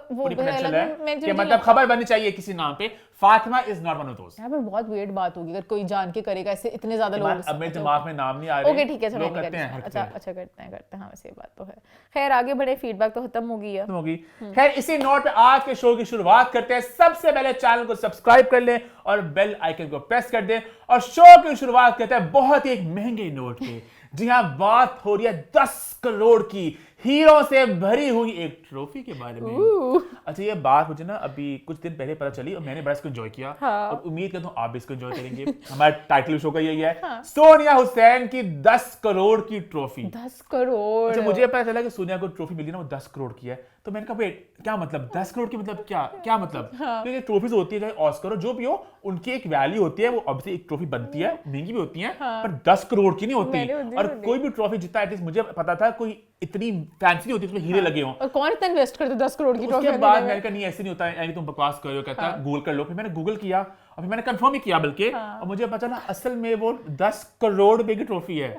कि मतलब खबर बननी चाहिए किसी नाम पे। Fatima is not one of those. यार पर बहुत वियर्ड बात होगी अगर कोई जान के करेगा ऐसे, इतने ज्यादा लोग। अब मेरे दिमाग में नाम नहीं आ रहे। ओके ठीक है, चलो लोग करते हैं, अच्छा करते हैं, हाँ वैसे ये बात तो है। खैर आगे बढ़े, फीडबैक तो खत्म हो गई है। खैर इसी नोट पे आज के शो की शुरुआत करते हैं। सबसे पहले चैनल को सब्सक्राइब कर लें और बेल आइकन को प्रेस कर दें, और शो की शुरुआत करते हैं बहुत ही एक महंगे नोट पे। जी हाँ, बात हो रही है 10 करोड़ की। हीरो से भरी हुई एक ट्रॉफी के बारे में। अच्छा, ये बात मुझे ना अभी कुछ दिन पहले पता चली और मैंने बड़ा इसको एंजॉय किया। और उम्मीद करता हूँ आप भी इसको एंजॉय करेंगे। हमारा टाइटल शो का यही है, सोनिया हुसैन की 10 करोड़ की ट्रॉफी। 10 करोड़। अच्छा, मुझे पता चला कि सोनिया को ट्रॉफी मिली ना वो 10 करोड़ की है, तो मैंने कहा वेट, क्या मतलब 10 करोड़ की, मतलब क्या मतलब? क्योंकि ट्रॉफीज होती है, चाहे ऑस्कर हो जो भी हो, उनकी एक वैल्यू होती है। वो ऑब्वियसली एक ट्रॉफी बनती है, महंगी भी होती है, पर 10 करोड़ की नहीं होती। और कोई भी ट्रॉफी जीता, एटलीस्ट मुझे पता था, कोई इतनी फैंसी नहीं होती, उसमें हीरे लगे हों। और कौन इतना इन्वेस्ट करता है 10 करोड़ की ट्रॉफी? उसके बाद मैंने कहा नहीं, ऐसे नहीं होता है, तुम बकवास कर रहे हो। कहता गूगल कर लो। फिर मैंने गूगल किया और फिर मैंने कंफर्म ही किया बल्कि, और मुझे पता चला असल में वो 10 करोड़ रुपए की ट्रॉफी है।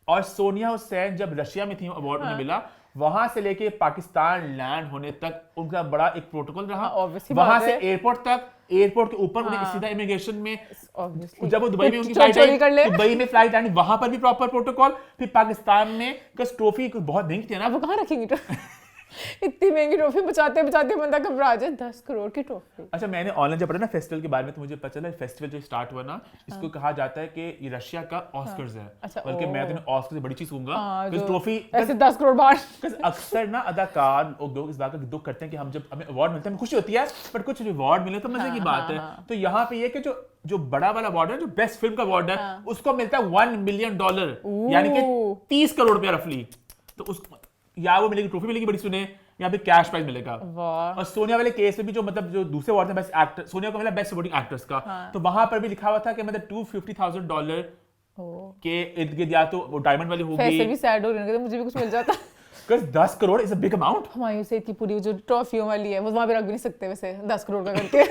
और सोनिया हुसैन जब रशिया में थी, अवार्ड उन्हें मिला, वहां से लेके पाकिस्तान लैंड होने तक उनका बड़ा एक प्रोटोकॉल रहा। वहां से एयरपोर्ट तक, एयरपोर्ट के ऊपर उन्हें सीधा इमिग्रेशन में, जब वो दुबई में उनकी फ्लाइट आई, दुबई में फ्लाइट आई, वहां पर भी प्रॉपर प्रोटोकॉल। फिर पाकिस्तान में ट्रॉफी बहुत महंगी थी ना, वो कहाँ रखेंगी? इतनी महंगी ट्रॉफी बचाते बचाते बंदा घबरा जाए। 10 करोड़ की ट्रॉफी। अच्छा, मैंने ऑनलाइन जब पढ़ा ना फेस्टिवल के बारे में, तो मुझे पता चला फेस्टिवल जो स्टार्ट हुआ ना, इसको कहा जाता है कि ये रशिया का ऑस्कर्स है। बल्कि मैं तो ऑस्कर से बड़ी चीज कहूंगा, ट्रॉफी ऐसे 10 करोड़ बाहर। अक्सर ना अदाकार लोग इस बात का दुख करते हैं कि हम जब हमें अवार्ड मिलता है, हमें खुशी होती है, पर कुछ रिवॉर्ड मिले तो मजे की बात है। तो यहाँ पे ये कि जो बड़ा वाला अवार्ड है, जो बेस्ट फिल्म का अवार्ड है, उसको मिलता है $1 मिलियन, यानी कि 30 करोड़ रुपया रफली। तो उस या वो मिलेगी, ट्रॉफी मिलेगी बड़ी सुने, यहाँ पे कैश प्राइज मिलेगा। और सोनिया वाले केस में भी जो मतलब जो दूसरे अवार्ड थे बेस्ट एक्टर, सोनिया को मिला बेस्ट सपोर्टिंग एक्ट्रेस का, तो वहां पर भी लिखा हुआ था कि मतलब $250,000 के इर्द गिर्द, या तो वो डायमंड वाली होगी। पैसे भी सैड हो रहे हैं, मुझे भी कुछ मिल जाता। 10 crore is a big amount. Humayun से की पूरी जो ट्रॉफियों वाली है वो वहां पे रख भी नहीं सकते वैसे 10 करोड़ का करके।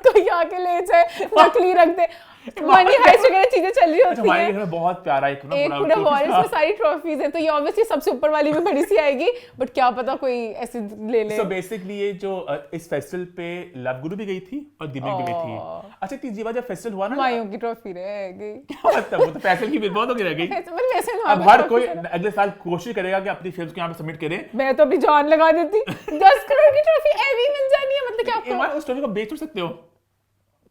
कोई आके ले जाए, नकली रख दे। मनी हाइस्ट वगैरह चीजें चल रही होती हैं। हमारे घर में बहुत प्यारा एक पूरा वॉल में सारी ट्रॉफीज हैं, तो ये ऑब्वियसली सबसे ऊपर वाली में बड़ी सी आएगी, बट क्या पता कोई ऐसे ले ले। सो बेसिकली ये जो इस फेस्टिवल पे लव गुरु भी गई थी और दिमिक भी गई थी। अच्छा, तीसरी बार जब फेस्टिवल हुआ ना, हमायूं की ट्रॉफी रह गई। क्या मतलब, वो तो पैसे की बहुत हो गई रह गई। वैसे अब हर कोई अगले साल कोशिश करेगा कि अपनी फिल्म को यहाँ पे सबमिट करे। मैं तो अपनी जान लगा देती। 10 करोड़ की ट्रॉफी ऐवी मिल जानी है, मतलब क्या उस ट्रॉफी को बेच सकते हो?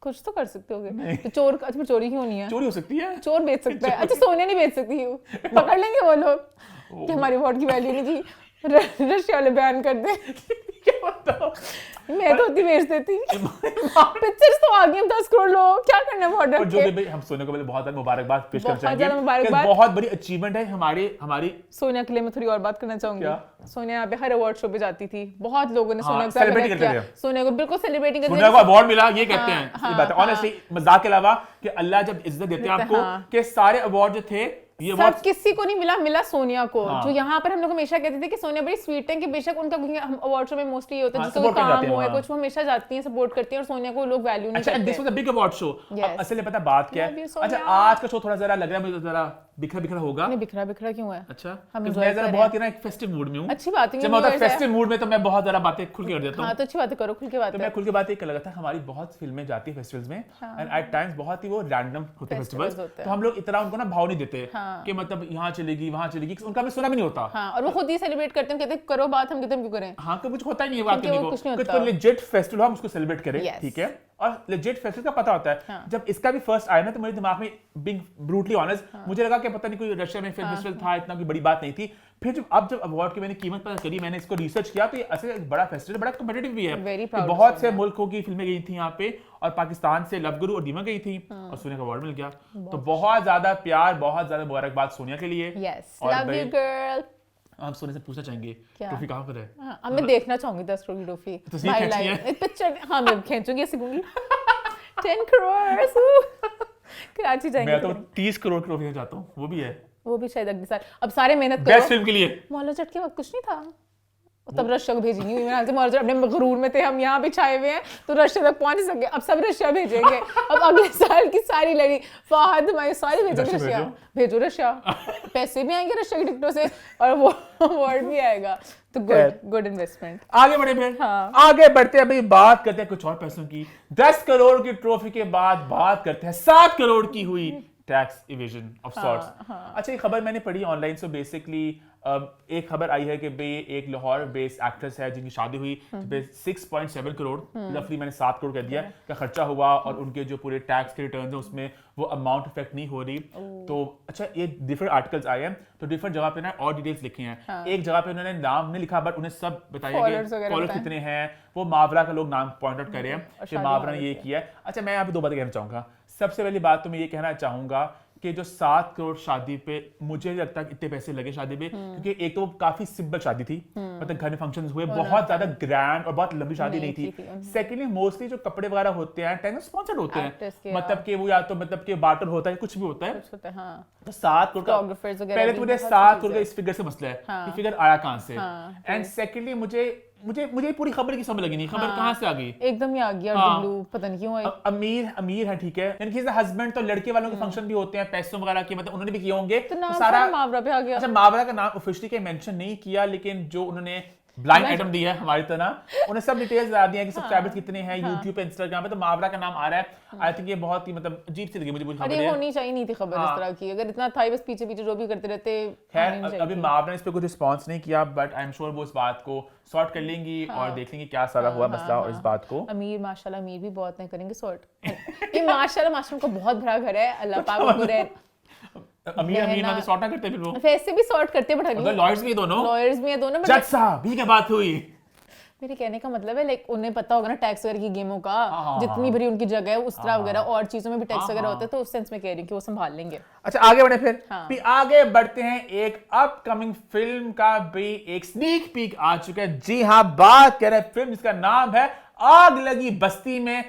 कुछ तो कर सकते होगे। तो चोर, अच्छा चोरी क्यों नहीं है? चोरी हो सकती है, चोर बेच सकता है। अच्छा, सोनिया नहीं बेच सकती, पकड़ लेंगे वो लोग कि हमारी वोट की वैल्यू नहीं थी, रशिया वाले बैन कर दे। क्या बताओ, मैं तो होती बेच देती। पिक्चर्स तो आ गई, 10 करोड़ लोग क्या करना है बॉर्डर जो के। भी हम सोनिया को पहले बहुत बहुत मुबारकबाद पेश करना बहुत चाहेंगे। ज्यादा मुबारकबाद। बहुत बड़ी अचीवमेंट है हमारी सोनिया के लिए। मैं थोड़ी और बात करना चाहूंगी। क्या? सोनिया यहाँ पे हर अवार्ड शो पे जाती थी, बहुत लोगों ने सोनिया को सेलिब्रेट सेलिब्रेट करते किया। थे। सोनिया को बिल्कुल सेलिब्रेटिंग करते सोनिया को अवार्ड मिला, ये कहते हैं हाँ, ये बात है। ऑनेस्टली मजाक के अलावा कि अल्लाह जब इज्जत देते हैं आपको, कि सारे अवार्ड जो थे, ये सब किसी को नहीं मिला सोनिया को। हाँ। जो यहाँ पर हम लोग हमेशा कहते थे कि सोनिया बड़ी स्वीट है, कि बेशक उनका, क्योंकि हम अवार्ड शो में मोस्टली ये होता है जिसका कोई काम हो है कुछ, वो हमेशा जाती हैं, सपोर्ट करती हैं, और सोनिया को लोग वैल्यू नहीं करते। This was a big award show. असल में पता बात क्या है? अच्छा, आज का शो थोड़ा जरा लग रहा है मुझे, जरा बिखरा बिखरा होगा। नहीं, बिखरा बिखरा क्यों है? अच्छा, हम मैं जरा बहुत ही ना एक फेस्टिव मूड में हूँ। अच्छी बात है, जब मैं होता फेस्टिव मूड में तो मैं बहुत जरा बातें खुल के कर देता हूँ। हाँ, तो अच्छी बात करो, खुल के बात। तो मैं खुल के बात एक लगा था, हमारी बहुत फिल्में जाती है फेस्टिवल्स में, एंड एट टाइम्स बहुत ही वो रैंडम होते हैं फेस्टिवल्स, तो हम लोग इतना उनको ना भाव नहीं देते कि मतलब यहाँ चलेगी वहाँ चलेगी, उनका हमें सुना भी नहीं होता। हाँ, और वो खुद ही सेलिब्रेट करते हैं, कहते हैं करो बात, हम कहते हैं क्यों करें। हाँ, कुछ होता ही नहीं है बात करने को, कुछ तो लेजिट फेस्टिवल हम उसको सेलिब्रेट करें, ठीक है। और लेजिट फेस्टिवल का पता होता है। जब इसका भी फर्स्ट आया ना, तो मेरे दिमाग में बीइंग ब्रूटली ऑनेस्ट, मुझे लगा कि पता नहीं कोई रशिया में फिल्म फेस्टिवल था, इतना कोई बड़ी बात नहीं थी। फिर जब अवार्ड की मैंने कीमत पता करी, मैंने इसको रिसर्च किया, तो ये असल एक बड़ा फेस्टिवल, बड़ा कॉम्पिटिटिव भी है। बहुत से मुल्कों की फिल्में गई थी यहाँ पे, और पाकिस्तान से लव गुरु और दीमा गई थी, और सोनिया का अवार्ड मिल गया। तो बहुत ज्यादा प्यार, बहुत ज्यादा मुबारकबाद सोनिया के लिए। Love you girl. हम सोने से पूछना चाहेंगे ट्रॉफी कहाँ पर है? हाँ, मैं देखना चाहूंगी 10 करोड़ की ट्रॉफी। पिक्चर हाँ मैं खींचूंगी, ऐसे घूंगी 10 करोड़ कराची जाएंगे। मैं तो 30 करोड़ ट्रॉफी चाहता हूँ, वो भी है, वो भी शायद अगले साल। अब सारे मेहनत करो बेस्ट फिल्म के लिए। मौला चट के वक्त कुछ नहीं था, तब रशिया को भेजी नहीं हुई। मैंने मौला अपने गरूर में थे, हम यहाँ पे छाए हुए हैं, तो रशिया तक पहुंच सके। अब सब रशिया भेजेंगे। अब अगले साल की सारी लड़ी फहद हमारे सारे भेजेंगे रशिया। भेजो रशिया, पैसे भी आएंगे रशिया की टिकटों से, और वो अवार्ड भी आएगा। तो गुड इन्वेस्टमेंट। आगे बढ़े फिर। आगे बढ़ते हैं भाई, बात करते हैं कुछ और पैसों की। 10 करोड़ की ट्रॉफी के बाद बात करते हैं 7 करोड़ की हुई टैक्स इवेजन ऑफ सॉर्ट्स। अच्छा, ये खबर मैंने पढ़ी ऑनलाइन। सो बेसिकली एक खबर आई है कि भाई एक लाहौर बेस्ड एक्ट्रेस है जिनकी शादी हुई, 6.7 करोड़, रफली मैंने 7 करोड़ कह दिया का खर्चा हुआ, और उनके जो पूरे टैक्स के रिटर्न है उसमें वो अमाउंट इफेक्ट नहीं हो रही। तो अच्छा, ये डिफरेंट आर्टिकल्स आए हैं, तो डिफरेंट जगह पे ना और डिटेल्स लिखी हैं। एक जगह पे उन्होंने नाम नहीं लिखा, बट उन्हें सब बताया कि फॉलोअर्स कितने हैं, वो मावरा का लोग नाम पॉइंट आउट कर रहे हैं कि मावरा ने ये किया है। अच्छा, मैं अभी 2 बातें कहना चाहूंगा। सबसे पहली बात तो मैं ये कहना चाहूंगा कि जो 7 करोड़ शादी पे, मुझे नहीं लगता कि इतने पैसे लगे शादी पे, क्योंकि एक तो काफी सिंपल शादी थी, मतलब घर में फंक्शंस हुए, बहुत ज्यादा ग्रैंड और बहुत लंबी शादी नहीं थी। सेकेंडली मोस्टली जो कपड़े वगैरह होते हैं टेंस स्पॉन्सर्ड होते हैं, मतलब कि वो या तो मतलब कि बार्टर होता है, कुछ भी होता है। तो 7 करोड़ का, पहले तो मुझे 7 करोड़ का इस फिगर से मसला है कि फिगर आया कहां से, एंड सेकेंडली मुझे पूरी खबर की समझ लगी नहीं, खबर कहां से आ गई, एकदम ही आ गया डब्लू, पता नहीं क्यों है। अमीर है, ठीक है, यानी कि हस्बैंड तो लड़के वालों के फंक्शन भी होते हैं पैसों वगैरह के, मतलब उन्होंने भी किए होंगे, तो सारा मावरा पे आ गया। अच्छा, मावरा का नाम ऑफिशियली मेंशन नहीं किया, लेकिन जो उन्होंने ब्लाइंड आइटम दी है हमारी तरह, उन्हें सब डिटेल्स बता दी हैं कि सब्सक्राइबर्स कितने हैं YouTube पे, Instagram पे, तो मावरा का नाम आ रहा है। आई थिंक ये बहुत ही मतलब अजीब सी लगी मुझे पूरी खबर। ये होनी चाहिए नहीं थी खबर इस तरह की, अगर इतना था बस पीछे पीछे जो भी करते रहते। खैर अभी मावरा ने इस पे कोई रिस्पांस नहीं किया, बट आई एम श्योर वो इस बात को सॉर्ट कर लेंगी और देख लेंगे क्या सारा हुआ मसला और इस बात को। अमीर माशाल्लाह, अमीर भी बहुत नहीं करेंगे सॉर्ट। ये माशाल्लाह को बहुत बड़ा घर है, अल्लाह पाक उनको रहे। अमीर ना तो सॉर्ट ना करते, फिर वो वैसे भी सॉर्ट करते, बट अगर लॉयर्स भी दोनों दोनों जज साहब भी क्या बात हुई। मेरे कहने का मतलब है लाइक उन्हें पता होगा ना टैक्स वगैरह की गेमों का, जितनी भरी उनकी जगह है उस तरह वगैरह और चीजों में भी टैक्स वगैरह होता है, तो उस सेंस में कह रही हूँ कि वो संभाल लेंगे। अच्छा, आगे बढ़े फिर आगे बढ़ते हैं। एक अपकमिंग फिल्म का भी एक स्नीक पीक आ चुका है। जी हाँ, बात कर रहे हैं फिल्म जिसका नाम है आग लगी बस्ती में,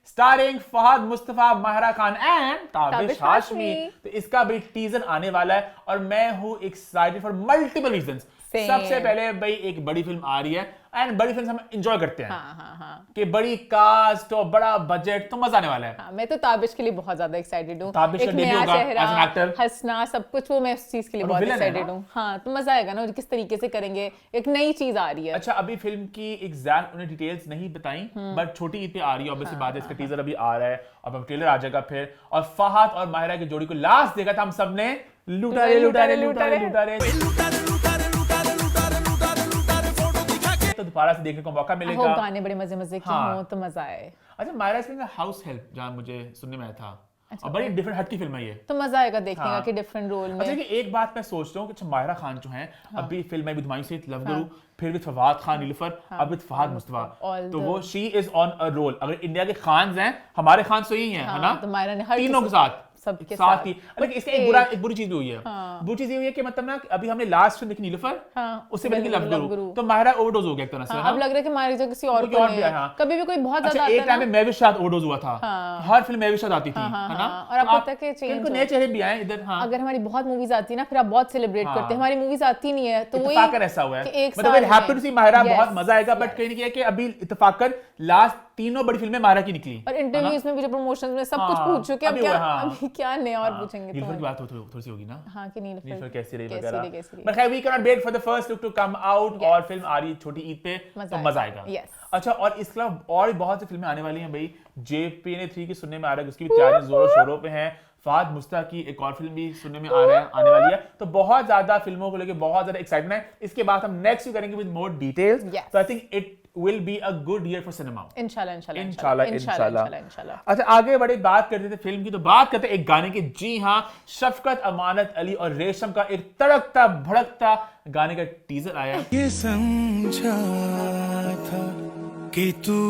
स्टारिंग फहद मुस्तफा, माहिरा खान एंड ताबिश हाशमी। तो इसका भी टीजर आने वाला है और मैं हूं एक्साइटेड फॉर मल्टीपल रीजंस। सबसे पहले भाई एक बड़ी फिल्म आ रही है, एंड बड़ी फिल्म हम एंजॉय करते हैं कि बड़ी कास्ट और बड़ा बजट, तो मजा आने वाला है। मैं तो ताबिश के लिए बहुत ज्यादा एक्साइटेड हूँ। ताबिश का डेब्यू होगा एज एन एक्टर, हंसना सब कुछ, वो मैं उस चीज के लिए बहुत एक्साइटेड हूँ। हाँ, तो मजा आएगा ना, किस तरीके से करेंगे, एक नई चीज आ रही है। अच्छा, अभी फिल्म की एग्जैक्ट उन्हें डिटेल्स नहीं बताई, बट छोटी ईद पे आ रही है, ऑब्वियसली बात है, इसका टीजर अभी आ रहा है, अब ट्रेलर आ जाएगा फिर। और फहद और माहिरा की जोड़ी को लास्ट देखा था हम सबने, लुटारे लुटारे लुटारे लुटारे, तो दोबारा से देखने को मौका मिलेगा। गाने बड़े मजे मजे के हों तो मजा आए। अच्छा, माहिरा इसमें हाउस हेल्प जहां मुझे सुनने में आया था, और बड़ी डिफरेंट हटकी फिल्म है ये, तो मजा आएगा देखने का कि डिफरेंट रोल में। अच्छा, कि एक बात मैं सोच रहा हूँ कि माहिरा खान जो है अभी फिल्म में हुमायूं से लव गुरु, फिर विद फवाद खान नीलुफर, अब विद फहद मुस्तफा, तो वो she is on a roll. अगर इंडिया के खान्स हैं, हमारे खान तो यही हैं, है ना, तो माहिरा ने हर तीनों के साथ सबके साथ ही। लेकिन इसका एक बुरी चीज भी हुई है। बुरी चीज ये हुई है कि मतलब ना, अभी हमने लास्ट फिल्म देखी नीलुफर, उससे पहले की लव गुरु, तो माहिरा ओवरडोज हो गया एक तरह से। अब लग रहा है कि माहिरा जो किसी और को है। कभी भी कोई बहुत ज्यादा एक टाइम में मैं भी शायद ओवरडोज हुआ था, हर फिल्म में भी शायद आती थी, है ना, और अब तक के चेंज नए चेहरे भी आए इधर। अगर हमारी बहुत मूवीज आती है ना, फिर आप बहुत सेलिब्रेट करते हैं, हमारी मूवीज आती नहीं है, तो वही इत्तेफाकन ऐसा हुआ है, मतलब हैप्पी टू सी माहिरा, बहुत मजा आएगा, बट कहीं नहीं कि अभी इत्तेफाकन लास्ट तीनों बड़ी फिल्में माहिरा की निकली, और इंटरव्यूज में भी, जो प्रमोशंस में सब कुछ पूछ चुके हैं, अब क्या नया और पूछेंगे। नीलुफर की बात थोड़ी सी होगी ना, हां, कि नीलुफर कैसी रही वगैरह, बट खैर we can not wait for the first look to come out, और फिल्म आ रही छोटी ईद पे, तो मजा आएगा। अच्छा, और इसके अलावा और भी बहुत सी फिल्में आने वाली हैं भाई। JPNA 3 की सुनने में आ रहा है, उसकी भी तैयारी जोरों शोरों पे है। फहद मुस्तफा की एक और फिल्म भी सुनने में आने वाली है, तो बहुत ज्यादा फिल्मों को लेकर बहुत ज्यादा एक्साइटमेंट है। इसके बाद हम नेक्स्ट भी करेंगे विद मोर डिटेल्स, तो I think it will be a good year for cinema. इंशाल्लाह। अच्छा, आगे बड़ी बात करते थे फिल्म की, तो बात करते हैं एक गाने की। जी हाँ, शफकत अमानत अली और रेशम का एक तड़कता भड़कता गाने का टीजर आया। ये समझा था कि तू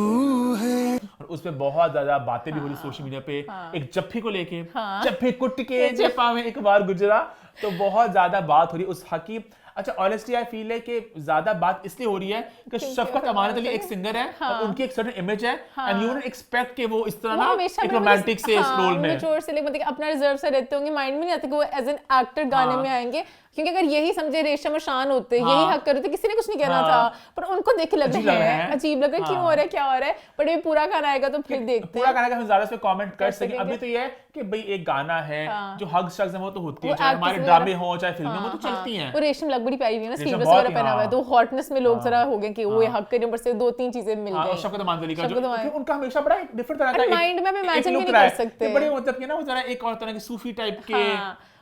है, और उस पे बहुत ज्यादा बातें भी हो रही सोशल मीडिया पे, एक जफ्फी को लेके, जफ्फी कुट के जफा में एक बार गुजरा, तो बहुत ज्यादा बात हो रही उस हकी। अच्छा, ऑनेस्टली आई फील है कि ज्यादा बात इसलिए हो रही है कि शफकत अमानत अली एक सिंगर है, और उनकी एक सर्टेन इमेज है, एंड यू डोंट एक्सपेक्ट कि वो इस तरह ना एक रोमांटिक से इस रोल में जोर से लेके अपना रिजर्व से रहते होंगे, माइंड में नहीं आता कि वो एज एन एक्टर गाने में आएंगे, क्योंकि अगर यही समझे रेशम और शान होते, यही हक करते, किसी ने कुछ नहीं कहना था, पर उनको देख लग रहा है अजीब लग रहा है, क्यों हो रहा है, क्या हो रहा है, बट ये पूरा गाना आएगा तो फिर देखते हैं। पूरा गाना का हम ज्यादा से कमेंट कर सकें। अभी तो ये है कि भाई एक गाना है, जो हग्स शग्स हैं वो तो होती है, चाहे हमारे ड्रामे हो चाहे फिल्में हो, तो चलती हैं। वो रेशम लग बड़ी प्यारी है ना, स्लीवलेस वगैरह पहना हुआ है, तो हॉटनेस में लोग जरा हो गए कि वो हक करें, ऊपर से 2-3 चीजें मिल गई। शफकत अमानत अली का जो उनका हमेशा बड़ा डिफरेंट तरह का माइंड में भी इमेजिन नहीं कर सकते, बड़े मतलब कि ना वो जरा एक और तरह के सूफी टाइप के,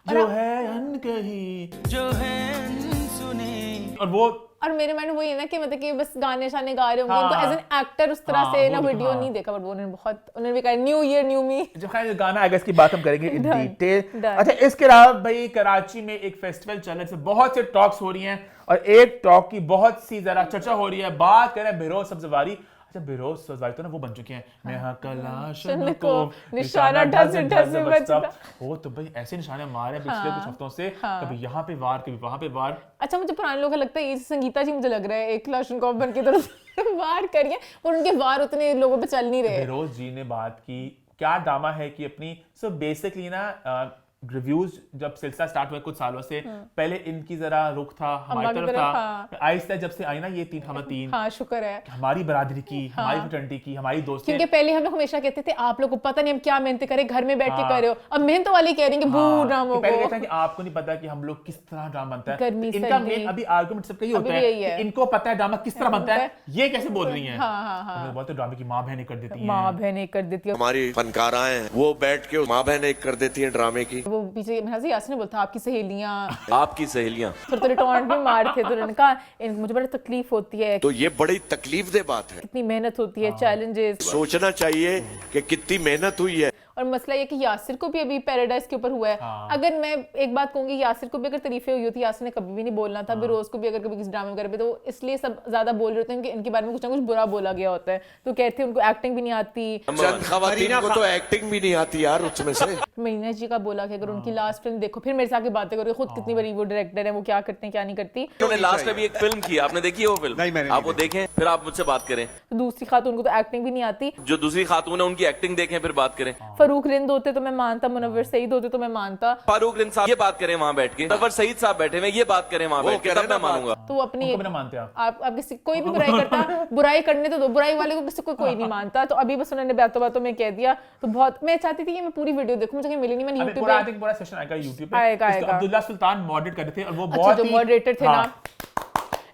जो है अनकही, जो है अनसुनी। और वो और मेरे माइंड वही है ना कि मतलब कि बस गाने शाने गा रहे होंगे, हाँ, उनको एज एन एक्टर उस तरह हाँ, से वो ना भी- वीडियो हाँ। नहीं देखा, बट वो उन्होंने भी कहा न्यू ईयर न्यू मी। जो खैर गाना आएगा इसकी बात हम करेंगे इन Done, डिटेल। done. अच्छा, इसके अलावा भाई कराची में एक फेस्टिवल चल रहा है, इसमें बहुत से टॉक्स हो रही हैं और एक टॉक की बहुत सी जरा चर्चा हो रही है। बात करें बेरोज सब्जवारी। अच्छा, बेरोज सब्जवारी तो ना वो बन चुके हैं, मैं हाँ कलाशन को निशाना ढस ढस बजता। वो तो भाई ऐसे निशाने मारे हैं पिछले कुछ हफ्तों से, हाँ। कभी यहाँ पे वार कभी वहां पे वार। अच्छा, मुझे पुराने लोगों का लगता है ये संगीता जी, मुझे लग रहा है एक क्लाशनकोव बन के तरफ वार करिए, और उनके वार उतने लोगों पे चल नहीं रहे। बेरोज जी ने बात की, क्या ड्रामा है कि अपनी सो बेसिकली ना रिव्यूज जब सिलसिला स्टार्ट हुआ कुछ सालों से पहले इनकी जरा रुख था हमारी अम्मा की तरफ तरफ, था, हाँ। आहिस्ता जब से आई ना ये तीन हम तीन, हाँ, शुक्र है। हमारी बरादरी की, हमारी फ्रेटर्निटी की, हमारी दोस्ती। क्योंकि पहले हम लोग हमेशा कहते थे आप लोग को पता नहीं हम क्या मेहनत करें, घर में बैठ के हाँ। कर रहे हो, अब मेहनत वाले कह रहे हैं कि बू ड्रामों पहले को। कहते हैं कि आपको नहीं पता कि हम लोग किस तरह ड्रामा बनता है। गर्मी, इनका सर्दी। मेन अभी आर्गुमेंट सबका ही होता अभी है यही है। कि इनको पता है ड्रामा किस तरह बनता है, ये कैसे बोल रही हैं। हाँ, हाँ, हाँ। हम लोग बोलते हैं ड्रामे की माँ बहनें कर देती हैं। माँ बहनें कर देती है। हमारी फनकाराएं हैं वो बैठ के माँ बहन एक कर देती हैं ड्रामे की। वो पीछे यासिन ने बोलता आपकी सहेलियां, आपकी सहेलियां फिर तो टॉन्ट भी मारते, तो उन्होंने कहा मुझे बड़ी तकलीफ होती है, तो ये बड़ी तकलीफ दे बात है। कितनी मेहनत होती है, चैलेंजेस। सोचना चाहिए कि कितनी मेहनत हुई है। और मसला ये कि यासिर को भी अभी पैराडाइज के ऊपर हुआ है। हाँ। अगर मैं एक बात कहूंगी, यासिर को भी अगर तारीफें हुई होती, यासिर ने कभी भी नहीं बोलना था। बिरोज को भी अगर कभी किसी ड्रामे वगैरह पे, तो इसलिए सब ज्यादा बोल रहे होते हैं कि इनके बारे में कुछ ना कुछ बुरा बोला गया होता है, तो कहते हैं उनको एक्टिंग भी नहीं आती। चंद खवातीन को तो एक्टिंग भी नहीं आती यार उसमें से। मीना जी का बोला कि अगर उनकी लास्ट फिल्म देखो, फिर मेरे से आके बातें करो, खुद कितनी बड़ी वो डायरेक्टर है, वो क्या करते हैं क्या नहीं करती। उन्होंने लास्ट में भी एक फिल्म की, आपने देखी है वो फिल्म? नहीं, मैंने आप वो देखें फिर आप मुझसे बात करें। तो दूसरी खातून को तो एक्टिंग भी नहीं आती। जो दूसरी खातून है उनकी एक्टिंग देखें फिर बात करें। फरूक रिंद होते तो मैं मानता, मुनव्वर सईद होते तो मैं मानता। फारूक रिंद साहब ये बात करें वहां बैठ के, नवर सईद साहब बैठे हुए ये बात करें वहां बैठ के, तब मैं मानूंगा। तो वो अपनी उनको भी ना मानते आप। किसी कोई भी बुराई करता, बुराई करने तो दो, बुराई वाले को किसी को कोई नहीं मानता। तो अभी बस उन्होंने बातों बातों में कह दिया, तो बहुत मैं चाहती थी कि मैं पूरी वीडियो देखूं, मुझे कहीं मिली नहीं। मैंने अभी YouTube पूरा आई पे थिंक पूरा सेशन आएगा YouTube पे। आएगा, इसको आएगा। अब्दुल्ला सुल्तान मॉडरेट कर रहे थे और वो अच्छा, बहुत जो ही मॉडरेटर थे हाँ, ना,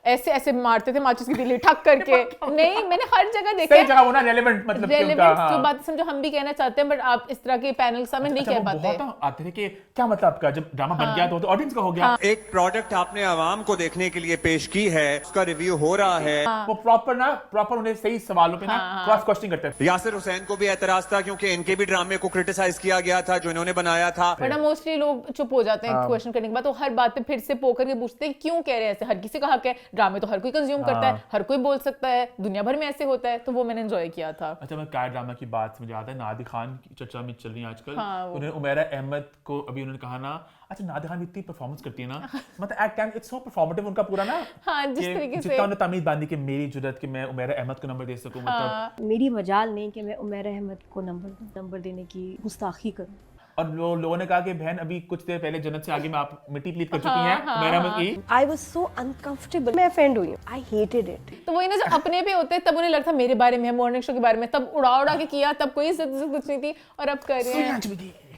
ऐसे ऐसे मारते थे माचिस की तीली ठक करके। नहीं, मैंने हर जगह देखा सही जगह वो ना रेलेवेंट मतलब कि उनका, रेलेवेंट हाँ। जो बात समझो हम भी कहना चाहते हैं, बट आप इस तरह के पैनल के सामने नहीं अच्छा, कह वो पाते। बहुत आते थे कि क्या मतलब आपका जब ड्रामा बन गया तो ऑडियंस का हो गया। एक प्रोडक्ट आपने आवाम को देखने के लिए पेश की है, उसका रिव्यू हो रहा है। वो प्रॉपर उन्हें सही सवालों पे ना क्रॉस क्वेश्चनिंग करते थे। यासिर हुसैन को भी एतराज था क्योंकि इनके भी ड्रामे को क्रिटिसाइज किया गया था जो इन्होंने बनाया था। वरना मोस्टली लोग चुप हो जाते हैं क्वेश्चन करने के बाद, तो हर बात पे फिर से पोकर के पूछते हैं क्यों कह रहे हैं ऐसे। हर किसी का हक है, ड्रामे तो हर कोई कंज्यूम करता है, हर कोई बोल सकता है, दुनिया भर में ऐसे होता है। तो वो मैंने एंजॉय किया था। अच्छा, मैं काय ड्रामा की बात मुझे याद है, नादिर खान की चर्चा में चल रही है आजकल। हाँ, वो। उन्होंने उमैरा अहमद को अभी उन्होंने कहा ना, अच्छा नादिर खान इतनी परफॉर्मेंस करती है ना, मतलब at time it's so performative उनका पूरा ना, हाँ, जिस कि तरीके से जितना उन्होंने तमीज बांधी कि मेरी जुर्रत कि मैं उमैरा अहमद को नंबर दे सकूं, मतलब मेरी मजाल नहीं कि मैं उमैर अहमद को नंबर देने की गुस्ताखी करूं। और लोगों ने कहा कि बहन अभी कुछ देर पहले जन्नत से आगे में आप मिट्टी प्लीट कर चुकी हैं उमैरा अहमद की। आई वॉज सो अनकंफर्टेबल, मैं ऑफेंड हुई हूँ, आई हेटेड इट। तो वही ना, जो अपने पे होते हैं तब उन्हें लगता मेरे बारे में, मॉर्निंग शो के बारे में, तब उड़ा उड़ा के किया, तब कोई इज्जत कुछ नहीं थी, और अब कर रहे हैं।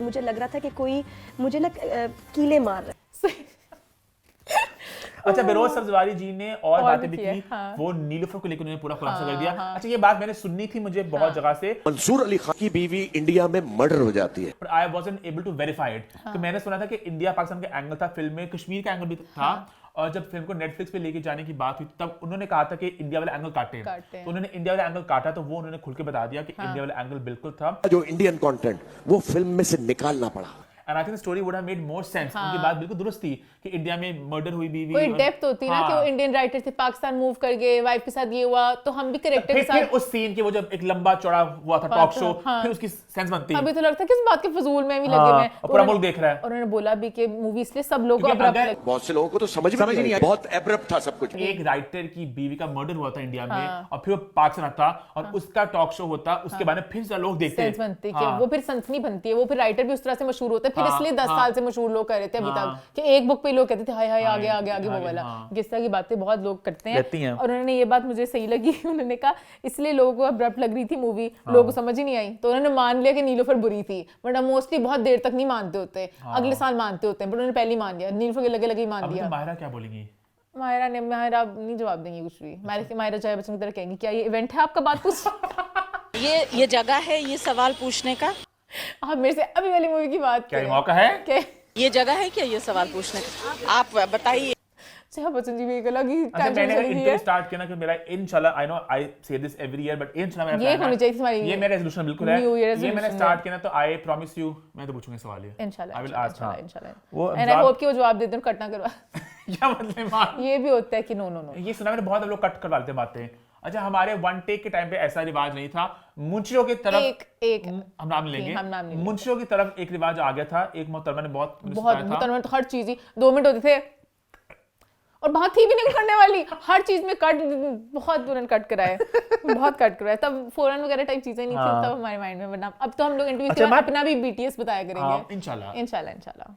मुझे लग रहा था कि कोई मुझे ना कीले मार रहा है। अच्छा, बेरोज सब्जवारी जी ने और बातें भी भी किया, की, हाँ। वो नीलूफर को लेकर उन्होंने पूरा खुलासा कर दिया। अच्छा, ये बात मैंने सुननी थी मुझे बहुत जगह से, मंसूर अली खान की बीवी इंडिया में मर्डर हो जाती है। पर I wasn't able to verify it. तो मैंने सुना था कि इंडिया पाकिस्तान का एंगल था, फिल्म में कश्मीर का एंगल भी था। और जब फिल्म को नेटफ्लिक्स पे लेके जाने की बात हुई तब उन्होंने कहा था कि इंडिया वाला एंगल काटे हैं। तो उन्होंने इंडिया वाला एंगल काटा, तो वो उन्होंने खुल के बता दिया कि इंडिया वाला एंगल बिल्कुल था। जो इंडियन कंटेंट वो फिल्म में से निकालना पड़ा। And I think the story would have made more sense. उनकी बात बिल्कुल दुरुस्त थी कि इंडिया में मर्डर हुई बीवी, कोई डेप्थ होती ना कि वो इंडियन राइटर थे, पाकिस्तान मूव कर गए, वाइफ के साथ ये हुआ, तो हम भी करेक्टर के फिर साथ। उस सीन के वो जब एक लंबा चौड़ा हुआ था टॉक शो, फिर उसकी सेंस बनती है। अभी तो लगता है किस बात के फजूल में भी लगे मैं, पूरा मुल्क देख रहा है। और उन्होंने बोला भी कि मूवी इसलिए सब लोगों को क्योंकि अब्रप्ट अगर लगे। बहुत से लोगों को तो समझ में नहीं आया, बहुत एब्रप्ट था सब कुछ। एक राइटर की बीवी का मर्डर हुआ था इंडिया में, और फिर वो पाकिस्तान आता और उसका टॉक शो होता, उसके बारे में फिर से लोग देखते सेंस बनती है कि वो फिर सनसनी बनती है, वो फिर राइटर भी उस तरह से मशहूर होते हैं, फिर इसलिए 10 साल से मशहूर लोग कर रहे थे अभी तक कि एक बुक पे लोग कहते थे हाय हाय आगे आगे आगे वो वाला, किस तरह की बातें बहुत लोग करते हैं। और उन्होंने ये बात मुझे सही लगी, उन्होंने कहा इसलिए लोगों को अब्रप्ट लग रही थी मूवी, लोगों को समझ ही नहीं आई, तो उन्होंने मान लिया कि नीलूफर बुरी थी। बट मोस्टली बहुत देर तक नहीं मानते होते, अगले साल मानते होते हैं, बट उन्होंने पहले ही मान लिया, नीलूफर के लगे लगे ही मान लिया। माहिरा क्या बोलेंगी? माहिरा नहीं जवाब देंगी कुछ भी। माहिरा चाहे बच्चों की तरह कहेंगी क्या ये इवेंट है आपका, बात पूछ ये जगह है ये सवाल पूछने का। आप मेरे से अभी वाली मूवी की बात क्या ये करें। मौका है? ये जगह है क्या ये सवाल पूछने का? आप बताइए। अच्छा बच्चन जी भी एक अलग ही अच्छा tangent मैंने चली हुई इंटरव्यू है। स्टार्ट किया ना कि मेरा इंशाल्लाह आई नो आई से दिस एवरी ईयर बट इंशाल्लाह मेरा ये plan है- होनी चाहिए थी तुम्हारी ये मेरा रेजोल्यूशन बिल्कुल है New Year ये मैंने resolution स्टार्ट किया ना तो आई प्रॉमिस यू मैं तो पूछूंगा सवाल ये इंशाल्लाह आई विल आस्क इंशाल्लाह इंशाल्लाह वो एंड आई होप कि वो जवाब देते हैं कट ना करवा क्या मतलब मान ये भी होता है कि नो नो नो ये सुना मैंने बहुत लोग कट करवा लेते हैं बातें अच्छा हमारे वन टेक के टाइम पे ऐसा रिवाज नहीं था मुंशियों की तरफ एक हम नाम लेंगे हम नाम नहीं लेंगे। मुंशियों की तरफ एक रिवाज आ गया था एक मोहतरमा ने बहुत मुझे बहुत सिखाया था। मुतनवन तो हर चीज ही 2 मिनट होते थे और बात थी भी नहीं करने वाली हर चीज में कट बहुत उन्होंने कट कराया बहुत कट कराया तब फोरन वगैरह टाइप चीजें नहीं थी तब हमारे माइंड में वरना अब तो हम लोग इंटरव्यू के अच्छा, बाद अपना भी बीटीएस बताया हाँ, करेंगे इंशाल्लाह इंशाल्लाह इंशाल्लाह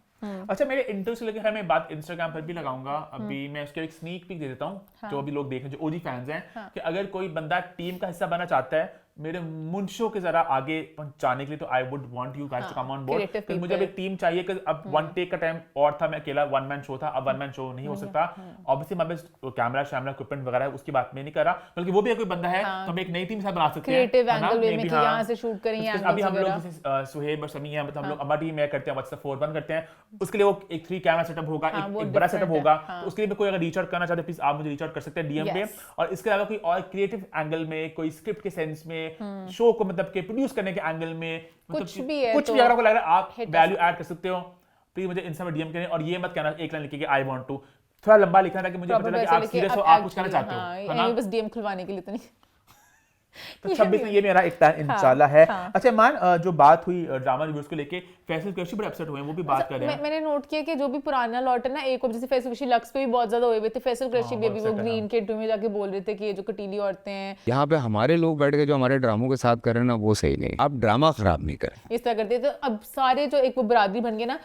अच्छा मेरे इंटरव्यू से लेकर मैं बात इंस्टाग्राम पर भी लगाऊंगा अभी मैं उसके एक स्नीक पीक दे देता हूँ जो अभी लोग देख रहे हैं जो ओजी फैंस हैं कि अगर कोई बंदा टीम का हिस्सा बनना चाहता है मेरे मुंशो के जरा आगे पहुंचाने के लिए तो I would want you guys to come on board creative मुझे अब एक टीम चाहिए कि अब वन टेक का टाइम और था मैं अकेला वन मैन शो था अब वन मैन शो नहीं हो सकता ऑब्वियसली मैं बस कैमरा शैमरा इक्विपमेंट वगैरह है उसकी बात में नहीं कर रहा बल्कि वो भी कोई बंदा है तो हम एक नई टीम साथ बना सकते हैं Creative है ना? angle way में Maybe कि हाँ। यहाँ से shoot करें, ये उसके- angles अभी हम लोग वगैरह। जैसे सुहेब और समी है मतलब हम लोग अम्बा टीम में करते हैं व्हाट्सएप 4 करते हैं उसके लिए वो एक 3 कैमरा सेटअप होगा हाँ, वो एक बड़ा different सेटअप है, होगा हाँ। तो उसके लिए भी कोई अगर रीच आउट करना चाहते प्लीज आप मुझे रीच आउट कर सकते हैं डीएम पे Yes. और इसके अलावा कोई और क्रिएटिव एंगल में कोई स्क्रिप्ट के सेंस में शो को मतलब के प्रोड्यूस करने के एंगल में मतलब कुछ भी है कुछ तो भी अगर आपको लग रहा है आप hit us वैल्यू ऐड कर सकते हो प्लीज मुझे इंस्टा में डीएम करें और ये मत कहना एक लाइन लिखिए कि आई वांट टू थोड़ा लंबा लिखना था कि मुझे पता चला कि आप सीरियस हो आप कुछ करना चाहते हो है ना हाँ बस डीएम खुलवाने के लिए तो नहीं तो 26 में ये मेरा एक प्लान इंशाल्लाह है हाँ। अच्छा मान जो बात हुई ड्रामा रिव्यूज को लेके फैसल कृषि बड़े अपसेट हुए हैं वो भी बात कर रहे हैं मैंने नोट किया कि जो भी पुराना लॉट है ना एक जैसे फैसल कृषि लक्स पे भी बहुत ज्यादा हुए हुए थे फैसल कृषि भी बहुत अभी वो upset है ग्रीन के इंटरव्यू में जाके बोल रहे थे कि ये जो कटीली औरतें हैं यहाँ पे हमारे लोग बैठ के जो हमारे ड्रामों के साथ कर रहे हैं ना वो सही नहीं आप ड्रामा खराब नहीं करें इस तरह करते हैं। तो अब सारे जो एक वो बरादरी बन गए ना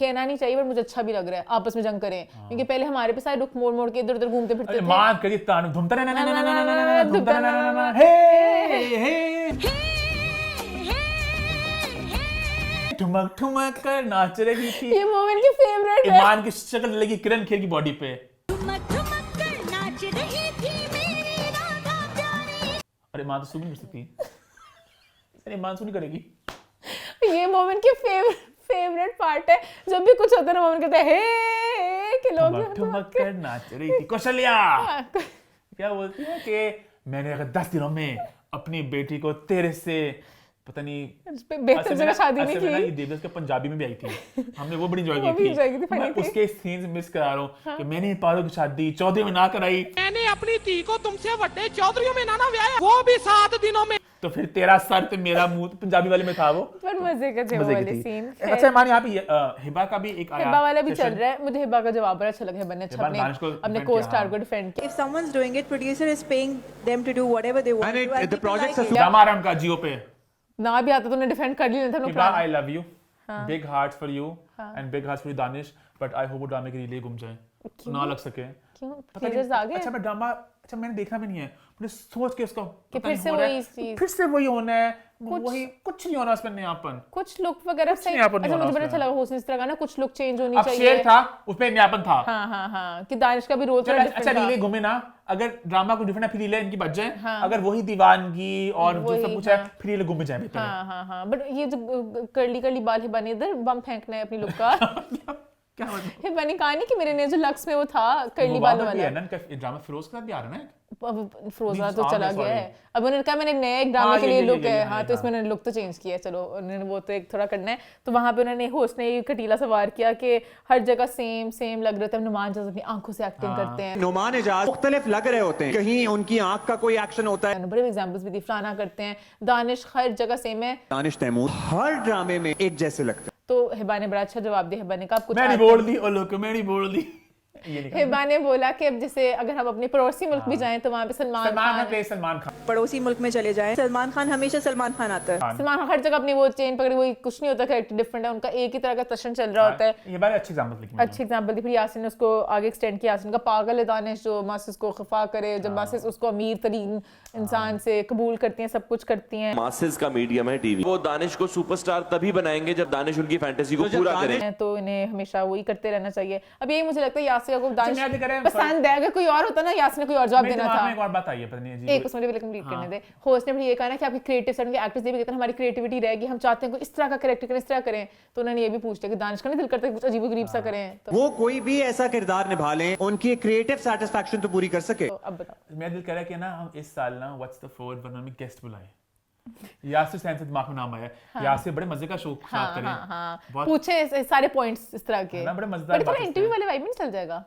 कहना नहीं चाहिए पर मुझे अच्छा भी लग रहा है आपस में जंग करें क्योंकि पहले हमारे पे सारे रुख मोड़ मोड़ के इधर उधर घूमते फिरते अरे थे मान करिए तान धुमता ना ना ना ना ना ना ना ना धुमता ना ना ना हे हे ठुमक ठुमक कर नाच रही थी ये मोमेंट की फेवरेट है ईमान की शक्ल लगी किरण खेर की बॉडी पे अरे मां तो सुन नहीं सकती अरे ईमान सुन नहीं करेगी ये मोमेंट की फेवरेट पार्ट है जब भी कुछ होता है ना मोमेंट कहते हैं हे कि लोग ठुमक ठुमक कर नाच रही थी कौशल्या क्या बोलती है कि मैंने अगर 10 दिनों में अपनी बेटी को तेरे से पता नहीं बेहतर जगह शादी नहीं ये की देवदास के पंजाबी में भी आई थी हमने वो बड़ी एंजॉय वो भी की enjoy की थी, थी funny मैं थी। उसके सीन्स मिस करा रहा हूँ कि मैंने पारो की शादी 14 में ना कराई मैंने अपनी धी को तुमसे बड़े चौधरियों में ना व्याया वो भी 7 दिनों में तो फिर तेरा सर तो मेरा मुंह तो पंजाबी वाले में था वो पर मजे का थे वो मजे वाले की सीन थी अच्छा मान यहाँ पे हिबा का भी एक आया हिबा वाला भी चल session। रहा है मुझे हिबा का जवाब बड़ा अच्छा लगा हिबा ने अच्छा हिबा ने दानिश को अपने defend को किया, स्टार हाँ। को डिफेंड किया If someone's doing it, producer is paying them to do whatever they want. And to do, and the people projects like are it. Drama आ रहा है उनका जियो पे ना भी आता तो उन्हें डिफेंड कर लिया था no Hiba I love you big hearts for you and big hearts for you Danish but I hope वो ड्रामे के लिए घूम जाए ना लग सके क्यों पता टीजर्स नहीं, आ गए अच्छा मैं ड्रामा अच्छा मैंने देखना भी नहीं है मुझे सोच के उसका कि पता फिर नहीं से हो रहा वही है, चीज। फिर से वही होना है वही कुछ नहीं होना उसमें नयापन कुछ लुक वगैरह सही नहीं, यहाँ पर नहीं अच्छा होना मुझे बड़ा उसमें। अच्छा लगा हुसैन इस तरह का ना कुछ लुक चेंज होनी अब चाहिए शेर था उसमें नयापन था हाँ कि दानिश का भी रोल थोड़ा चलो अच्छा डिफरेंट रीले था घूमे ना अगर ड्रामा को डिफरेंट है फिर रीले इनकी बच जाए हाँ। अगर वही दीवानगी और जो वही, सब कुछ है हाँ। फिर रीले घूमे जाए बेहतर है। हाँ बट ये जो कर्ली कर्ली बाल हिबा ने इधर बम फेंकना है अपनी लुक का क्या मतलब हिबा ने कहा नहीं कि मेरे ने जो लक्स में वो था कर्ली वो बालों वादा भी है वाला ना इनका ड्रामा फिरोज के साथ भी आ रहा है ना अब फ्रोजा नहीं, तो चला sorry। गया है अब उन्होंने कहा मैंने नए एक ड्रामे हाँ, के ये- लिए ये- लुक ये- है ये- हाँ ये- तो इसमें उन्होंने लुक तो चेंज किया है चलो उन्होंने वो तो एक थोड़ा करना है तो वहां पे उन्होंने होस्ट ने ये कटीला सवार किया कि हर जगह सेम लग रहे थे नुमान जैसे अपनी आंखों से एक्टिंग करते हैं नुमान एजाज मुख्तलिफ लग रहे होते हैं कहीं उनकी आंख का कोई एक्शन होता है बड़े एग्जांपल्स भी दी फलाना करते हैं दानिश हर जगह सेम है दानिश तैमूर हर ड्रामे में एक जैसे लगते हैं तो हिबा ने बड़ा अच्छा जवाब दिया हिबा ने कहा आप कुछ मैंने add बोल दी ओ लोग मैंने बोल दी ये लिखा हिबा ने बोला कि अब जैसे अगर हम अपने पड़ोसी मुल्क भी जाएं तो वहां पे सलमान सलमान खान खान प्ले सलमान खान पड़ोसी मुल्क में चले जाएं सलमान खान हमेशा सलमान खान आता है सलमान खान हर जगह अपनी वो चेन पकड़ी हुई कुछ नहीं होता कैरेक्टर डिफरेंट है उनका एक ही तरह का तशन चल रहा होता है ये बारे अच्छी एग्जांपल लिखी मैंने। अच्छी एग्जांपल दी फिर यासिन ने उसको आगे एक्सटेंड किया यासिन का पागल है दानिश जो मासिस को खफा करे जब मासिस उसको अमीर तरीन इंसान से कबूल करती हैं सब कुछ करती हैं मासेस का मीडियम है टीवी वो दानिश को सुपरस्टार तभी बनाएंगे जब दानिश उनकी फैंटेसी को तो जब पूरा दानिश- करे तो इन्हें हमेशा वही करते रहना चाहिए अब यही मुझे लगता है यासिर यासिर को दानिश याद करें, पसंद है। अगर कोई और होता ना, यासिर ने कोई और जवाब मेरे देना दिमाग था। में एक और बात आई है, पता नहीं अजीब। एक उसमें भी कंप्लीट करने दे। होस्ट ने भी ये कहा ना कि आपकी क्रिएटिव साइड के एक्टर्स ये भी कहते हैं हमारी क्रिएटिविटी रहेगी, हम चाहते हैं कोई इस तरह का कैरेक्टर करें, इस तरह करें। तो उन्होंने ये भी पूछा कि दानिश का नहीं दिल करता कुछ अजीब-गरीब सा करें, तो वो कोई भी ऐसा किरदार निभा लें, उनकी क्रिएटिव सेटिस्फैक्शन तो पूरी कर सके। अब बताओ। मेरा दिल कह रहा है कि ना हम इस साल ना व्हाट्स द फोर्थ वन में गेस्ट बुलाएं। यासिर सैन से दिमाग में नाम आया। यासिर बड़े मजे का शो साथ करें। हाँ, पूछे सारे पॉइंट्स इस तरह के, है ना, बड़े मजेदार बड़े बात थोड़ा है। इंटरव्यू वाले वाइब में चल जाएगा।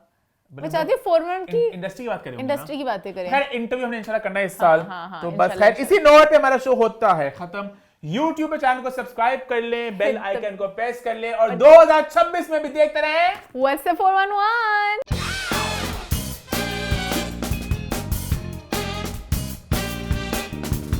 मैं चाहती हूँ फॉरवर्ड की इंडस्ट्री की बात करें, इंडस्ट्री की बातें करें। खैर इंटरव्यू हमने इंशाल्लाह करना है इस साल। हाँ, तो बस इंशाल्लाह, खैर इसी नोट पे हमारा शो होता है खत्म। YouTube पे चैनल को सब्सक्राइब कर लें, बेल आइकन को प्रेस कर लें और 2026 में भी देखते रहें What's the 411?